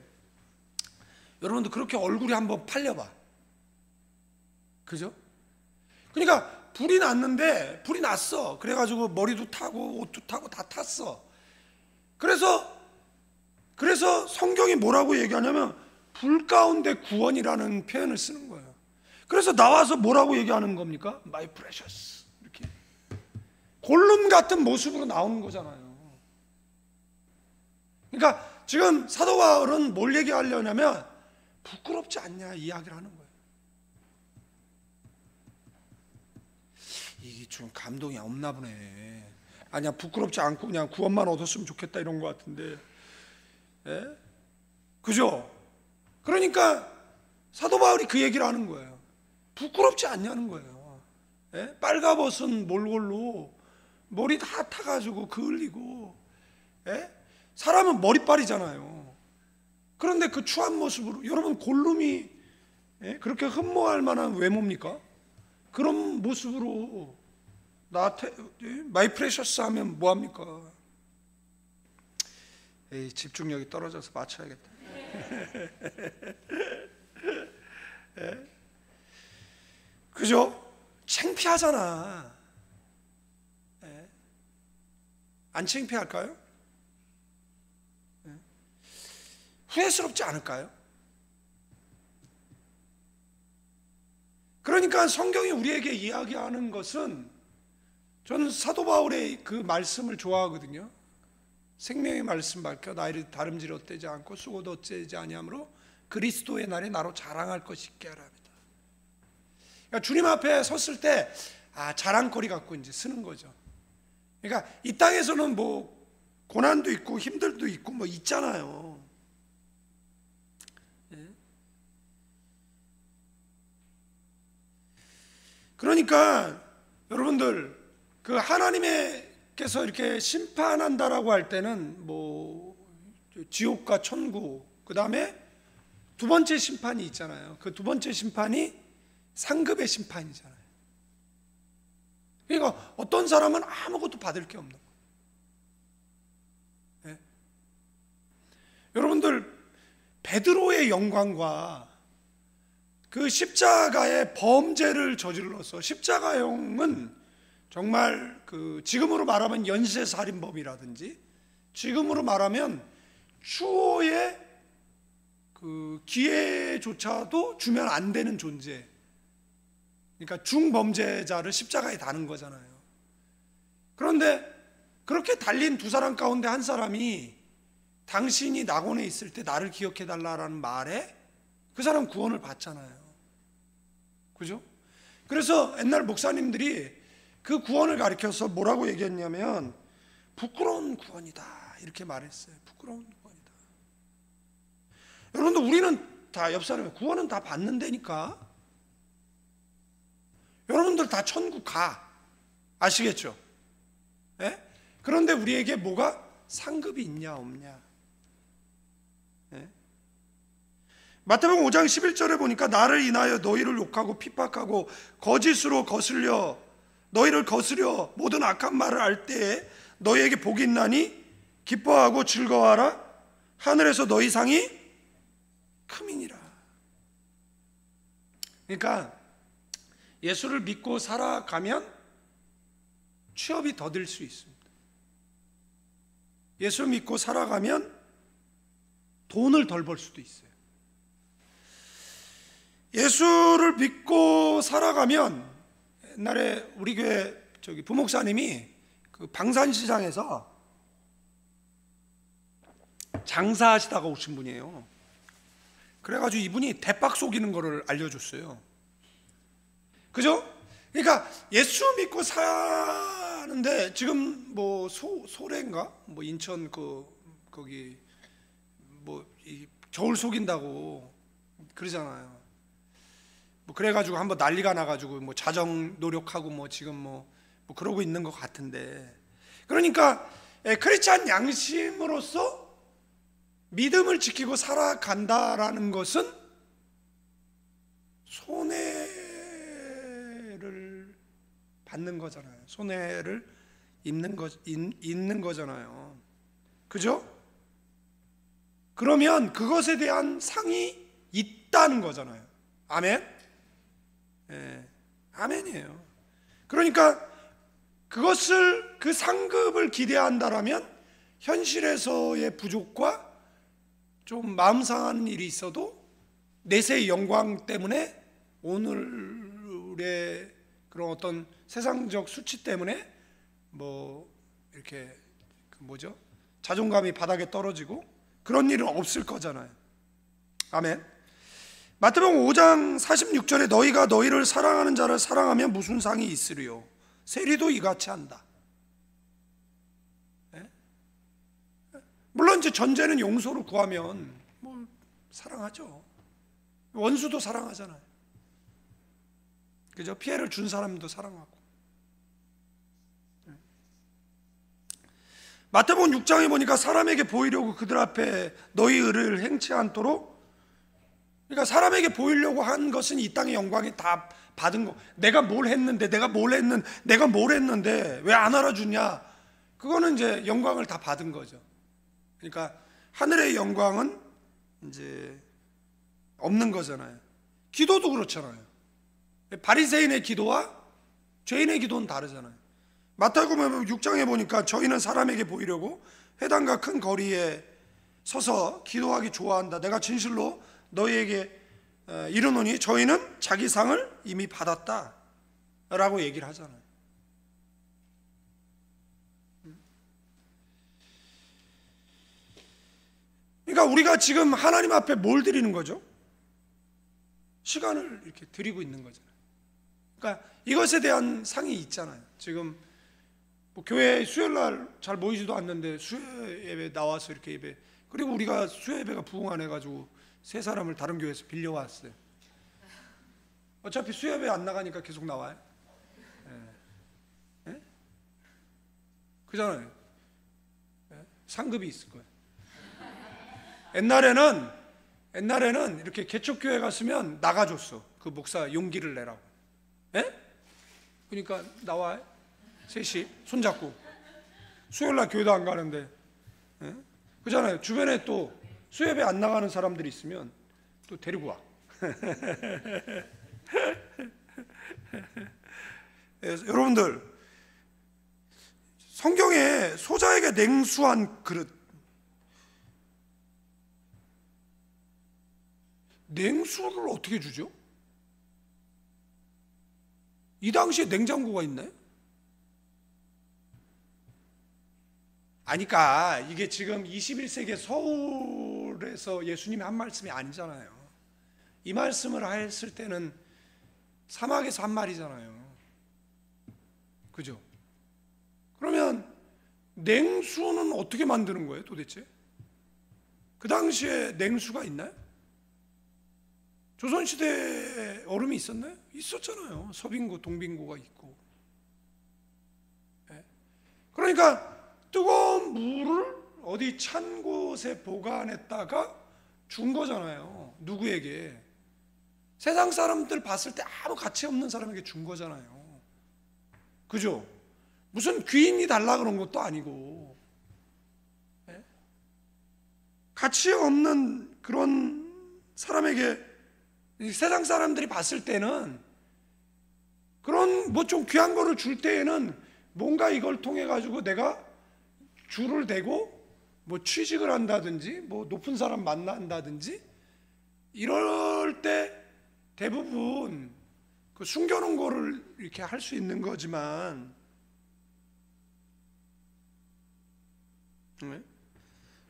여러분도 그렇게 얼굴이 한번 팔려봐. 그죠? 그러니까 불이 났어. 그래가지고 머리도 타고 옷도 타고 다 탔어. 그래서 성경이 뭐라고 얘기하냐면 불 가운데 구원이라는 표현을 쓰는 거예요. 그래서 나와서 뭐라고 얘기하는 겁니까? My precious. 이렇게 골룸 같은 모습으로 나오는 거잖아요. 그러니까 지금 사도 바울은 뭘 얘기하려냐면 부끄럽지 않냐 이야기를 하는 거예요. 이게 좀 감동이 없나 보네. 아니야, 부끄럽지 않고 그냥 구원만 얻었으면 좋겠다 이런 것 같은데, 예? 그죠? 그러니까 사도 바울이 그 얘기를 하는 거예요. 부끄럽지 않냐는 거예요. 예? 빨가벗은 몰골로 머리 다 타가지고 그을리고, 예? 사람은 머리빨이잖아요. 그런데 그 추한 모습으로, 여러분 골룸이 예? 그렇게 흠모할 만한 외모입니까? 그런 모습으로 나한테 마이 프레셔스 하면 뭐합니까? 에이, 집중력이 떨어져서 맞춰야겠다. 예? 그죠? 창피하잖아. 예? 안 창피할까요? 예? 후회스럽지 않을까요? 그러니까 성경이 우리에게 이야기하는 것은, 저는 사도 바울의 그 말씀을 좋아하거든요. 생명의 말씀 밝혀 나이를 다름질 얻되지 않고 수고도 얻지 아니하므로 그리스도의 날에 나로 자랑할 것이 있게 하라 합니다. 그러니까 주님 앞에 섰을 때 자랑거리 갖고 이제 쓰는 거죠. 그러니까 이 땅에서는 뭐 고난도 있고 힘들도 있고 뭐 있잖아요. 예? 그러니까 여러분들 그 하나님께서 이렇게 심판한다라고 할 때는 뭐 지옥과 천국, 그 다음에 두 번째 심판이 있잖아요. 그 두 번째 심판이 상급의 심판이잖아요. 그러니까 어떤 사람은 아무것도 받을 게 없는 거예요. 예? 여러분들 베드로의 영광과 그 십자가의 범죄를 저질러서, 십자가형은 정말 그 지금으로 말하면 연쇄살인범이라든지, 지금으로 말하면 추호의 그 기회조차도 주면 안 되는 존재. 그러니까 중범죄자를 십자가에 다는 거잖아요. 그런데 그렇게 달린 두 사람 가운데 한 사람이 당신이 낙원에 있을 때 나를 기억해 달라라는 말에 그 사람 구원을 받잖아요. 그죠? 그래서 옛날 목사님들이 그 구원을 가리켜서 뭐라고 얘기했냐면 부끄러운 구원이다 이렇게 말했어요. 부끄러운 구원이다. 여러분들, 우리는 다 옆 사람이 구원은 다 받는다니까. 여러분들 다 천국 가. 아시겠죠? 예? 그런데 우리에게 뭐가 상급이 있냐 없냐. 예? 마태복음 5장 11절에 보니까 나를 인하여 너희를 욕하고 핍박하고 거짓으로 너희를 거스려 모든 악한 말을 할 때에 너희에게 복이 있나니 기뻐하고 즐거워하라. 하늘에서 너희 상이 크미니라. 그러니까 예수를 믿고 살아가면 취업이 더딜 수 있습니다. 예수 믿고 살아가면 돈을 덜 벌 수도 있어요. 예수를 믿고 살아가면, 옛날에 우리 교회 부목사님이 그 방산시장에서 장사하시다가 오신 분이에요. 그래가지고 이분이 대박 속이는 거를 알려줬어요. 그죠? 그러니까 예수 믿고 사는데 지금 뭐 소래인가? 뭐 인천 거기 뭐 겨울 속인다고 그러잖아요. 뭐 그래가지고 한번 난리가 나가지고 뭐 자정 노력하고 뭐 지금 뭐 그러고 있는 것 같은데, 그러니까 크리스찬 양심으로서 믿음을 지키고 살아간다라는 것은 손해를 받는 거잖아요. 손해를 있는 거잖아요. 그죠? 그러면 그것에 대한 상이 있다는 거잖아요. 아멘? 예, 아멘이에요. 그러니까 그것을, 그 상급을 기대한다라면 현실에서의 부족과 좀 마음 상하는 일이 있어도 내세의 영광 때문에, 오늘의 그런 어떤 세상적 수치 때문에 뭐 이렇게 자존감이 바닥에 떨어지고 그런 일은 없을 거잖아요. 아멘. 마태복음 5장 46절에 너희가 너희를 사랑하는 자를 사랑하면 무슨 상이 있으리요? 세리도 이같이 한다. 네? 물론 이제 전제는 용서를 구하면 뭐 사랑하죠. 원수도 사랑하잖아요. 그죠? 피해를 준 사람도 사랑하고. 마태복음 6장에 보니까 사람에게 보이려고 그들 앞에 너희 의를 행치 않도록, 그러니까 사람에게 보이려고 한 것은 이 땅의 영광이 다 받은 거. 내가 뭘 했는데 왜 안 알아주냐? 그거는 이제 영광을 다 받은 거죠. 그러니까 하늘의 영광은 이제 없는 거잖아요. 기도도 그렇잖아요. 바리새인의 기도와 죄인의 기도는 다르잖아요. 마태복음 6장에 보니까 저희는 사람에게 보이려고 회당과 큰 거리에 서서 기도하기 좋아한다. 내가 진실로 너희에게 이르노니 저희는 자기 상을 이미 받았다 라고 얘기를 하잖아요. 그러니까 우리가 지금 하나님 앞에 뭘 드리는 거죠? 시간을 이렇게 드리고 있는 거잖아요. 그러니까 이것에 대한 상이 있잖아요. 지금 뭐 교회 수요일날 잘 모이지도 않는데 수요 예배 나와서 이렇게 예배, 그리고 우리가 수요 예배가 부흥 안 해가지고 세 사람을 다른 교회에서 빌려왔어요. 어차피 수요 예배 안 나가니까 계속 나와요. 예? 예? 그잖아요. 예? 상급이 있을 거예요. 옛날에는 이렇게 개척교회 갔으면 나가줬어. 그 목사 용기를 내라고. 예? 그러니까 나와요. 셋이 손잡고 수요일날 교회도 안 가는데. 예? 그잖아요. 주변에 또 수요예배 안 나가는 사람들이 있으면 또 데리고 와. 여러분들, 성경에 소자에게 냉수한 그릇, 냉수를 어떻게 주죠? 이 당시에 냉장고가 있나요? 아니까 이게 지금 21세기 서울에서 예수님이 한 말씀이 아니잖아요. 이 말씀을 했을 때는 사막에서 한 말이잖아요. 그죠? 그러면 냉수는 어떻게 만드는 거예요 도대체? 그 당시에 냉수가 있나요? 조선시대에 얼음이 있었나요? 있었잖아요. 서빙고, 동빙고가 있고. 그러니까 뜨거운 물을 어디 찬 곳에 보관했다가 준 거잖아요. 누구에게? 세상 사람들 봤을 때 아무 가치 없는 사람에게 준 거잖아요. 그죠? 무슨 귀인이 달라 그런 것도 아니고. 가치 없는 그런 사람에게, 세상 사람들이 봤을 때는 그런 뭐 좀 귀한 거를 줄 때에는 뭔가 이걸 통해 가지고 내가 줄을 대고 뭐 취직을 한다든지 뭐 높은 사람 만난다든지 이럴 때 대부분 그 숨겨놓은 거를 이렇게 할 수 있는 거지만,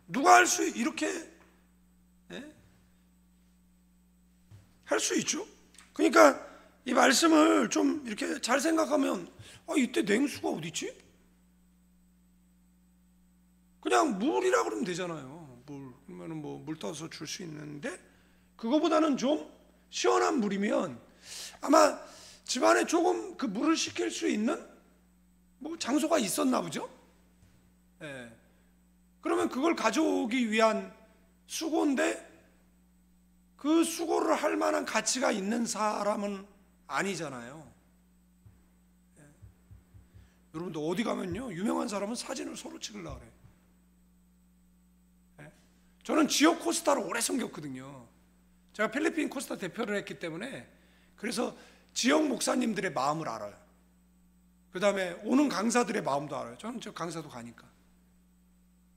누가 할 수 이렇게 할 수 있죠. 그러니까 이 말씀을 좀 이렇게 잘 생각하면, 이때 냉수가 어디 있지? 그냥 물이라 그러면 되잖아요. 그러면 뭐 물 떠서 줄 수 있는데, 그거보다는 좀 시원한 물이면 아마 집안에 조금 그 물을 식힐 수 있는 뭐 장소가 있었나 보죠. 그러면 그걸 가져오기 위한 수고인데, 그 수고를 할 만한 가치가 있는 사람은 아니잖아요. 여러분들 어디 가면요, 유명한 사람은 사진을 서로 찍으려고 그래요. 예? 저는 지역 코스타를 오래 섬겼거든요. 제가 필리핀 코스타 대표를 했기 때문에, 그래서 지역 목사님들의 마음을 알아요. 그 다음에 오는 강사들의 마음도 알아요. 저는 저 강사도 가니까.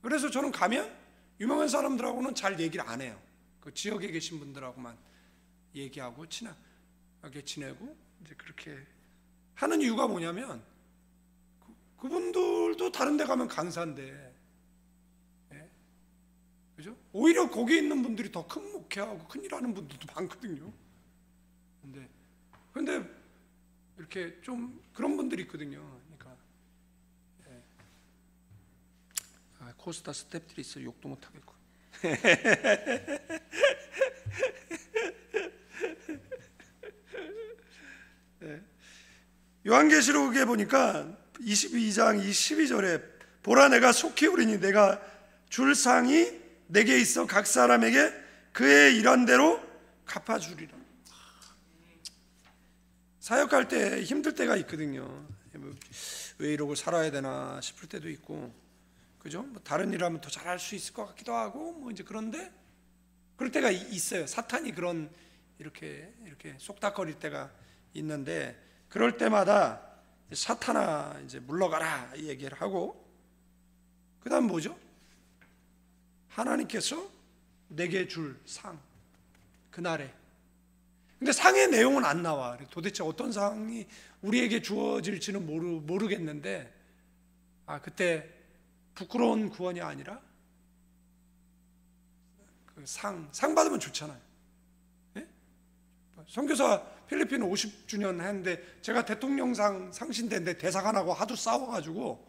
그래서 저는 가면 유명한 사람들하고는 잘 얘기를 안 해요. 그 지역에 계신 분들하고만 얘기하고 친하게 지내고 이제 그렇게 하는 이유가 뭐냐면, 그분들도 다른 데 가면 강사인데, 예? 그죠? 오히려 거기 있는 분들이 더 큰 목회하고 큰 일하는 분들도 많거든요. 근데 이렇게 좀 그런 분들이 있거든요. 그러니까 코스타 스태프들이 있어 욕도 못 하겠고. 요한계시록에 보니까 22장 22절에 보라, 내가 속히 오리니 내가 줄 상이 내게 있어 각 사람에게 그의 일한 대로 갚아주리라. 사역할 때 힘들 때가 있거든요. 왜 이러고 살아야 되나 싶을 때도 있고, 그죠? 뭐 다른 일 하면 더 잘할 수 있을 것 같기도 하고, 뭐 이제 그런데 그럴 때가 있어요. 사탄이 그런 이렇게 쏙닥거릴 때가 있는데, 그럴 때마다 사탄아 이제 물러가라 이 얘기를 하고, 그다음 뭐죠? 하나님께서 내게 줄 상, 그날에. 근데 상의 내용은 안 나와. 도대체 어떤 상이 우리에게 주어질지는 모르겠는데, 그때 부끄러운 구원이 아니라 그 상 받으면 좋잖아요. 예? 선교사 필리핀 50주년 했는데, 제가 대통령상 상신대인데 대사관하고 하도 싸워가지고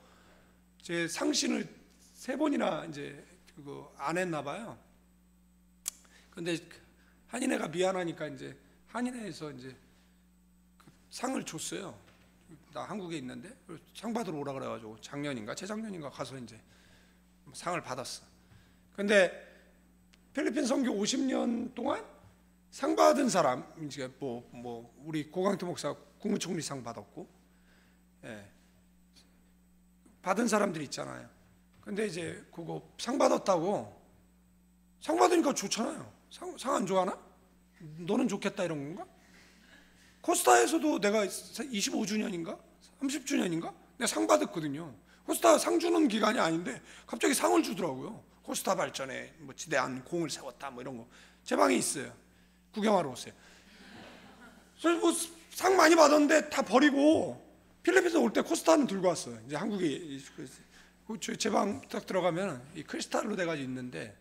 제 상신을 3번이나 이제 그거 안 했나 봐요. 근데 한인회가 미안하니까 이제 한인회에서 이제 그 상을 줬어요. 나 한국에 있는데 상 받으러 오라 그래가지고 작년인가 재작년인가 가서 이제 상을 받았어. 근데 필리핀 선교 50년 동안 상 받은 사람, 이제 뭐 우리 고강태 목사 국무총리상 받았고, 예, 받은 사람들 있잖아요. 근데 이제 그거 상 받았다고, 상 받으니까 좋잖아요. 상 안 좋아하나? 너는 좋겠다 이런 건가? 코스타에서도 내가 25주년인가 30주년인가 내가 상 받았거든요. 코스타 상 주는 기간이 아닌데 갑자기 상을 주더라고요. 코스타 발전에 뭐 지대한 공을 세웠다 뭐 이런 거. 제 방에 있어요. 구경하러 오세요. 그래서 뭐 상 많이 받았는데 다 버리고 필리핀에서 올 때 코스타는 들고 왔어요. 이제 한국에 제 방 딱 들어가면 이 크리스탈로 돼가지고 있는데,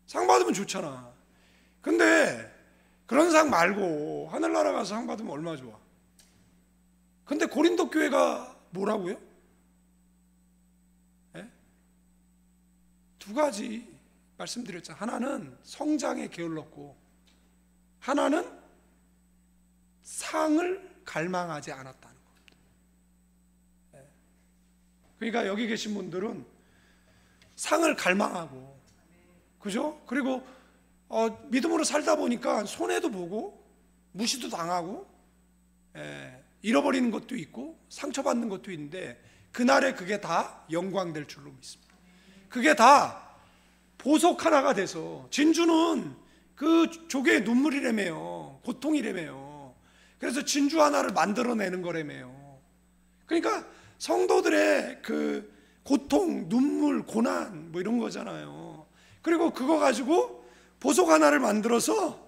상 받으면 좋잖아. 근데 그런 상 말고 하늘나라 가서 상 받으면 얼마나 좋아. 근데 고린도 교회가 뭐라고요? 예? 2가지 말씀드렸잖아요. 하나는 성장에 게을렀고, 하나는 상을 갈망하지 않았다는 겁니다. 예. 그러니까 여기 계신 분들은 상을 갈망하고, 그죠? 그리고 믿음으로 살다 보니까 손해도 보고 무시도 당하고, 잃어버리는 것도 있고 상처받는 것도 있는데, 그날에 그게 다 영광될 줄로 믿습니다. 그게 다 보석 하나가 돼서, 진주는 그 조개의 눈물이라며요. 고통이라며요. 그래서 진주 하나를 만들어내는 거라며요. 그러니까 성도들의 그 고통, 눈물, 고난 뭐 이런 거잖아요. 그리고 그거 가지고 보석 하나를 만들어서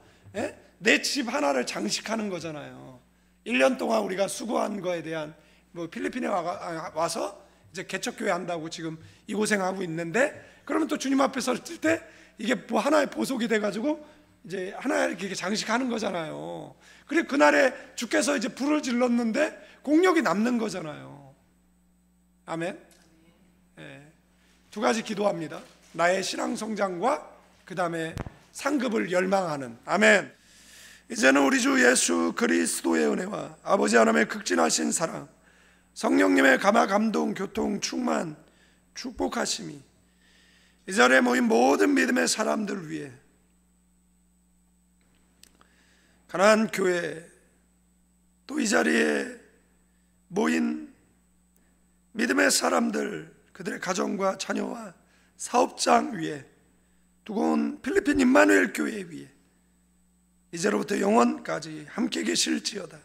내 집 하나를 장식하는 거잖아요. 1년 동안 우리가 수고한 거에 대한, 뭐 필리핀에 와서 이제 개척교회 한다고 지금 이 고생하고 있는데, 그러면 또 주님 앞에 설 때 이게 뭐 하나의 보석이 돼가지고 이제 하나 이렇게 장식하는 거잖아요. 그리고 그날에 주께서 이제 불을 질렀는데 공력이 남는 거잖아요. 아멘. 2가지 기도합니다. 나의 신앙 성장과 그 다음에 상급을 열망하는. 아멘. 이제는 우리 주 예수 그리스도의 은혜와 아버지 하나님의 극진하신 사랑, 성령님의 감화 감동 교통 충만 축복하심이 이 자리에 모인 모든 믿음의 사람들 위해, 가나안 교회, 또 이 자리에 모인 믿음의 사람들, 그들의 가정과 자녀와 사업장 위에 두고 온 필리핀 임마누엘 교회 위에 이제로부터 영원까지 함께 계실지어다.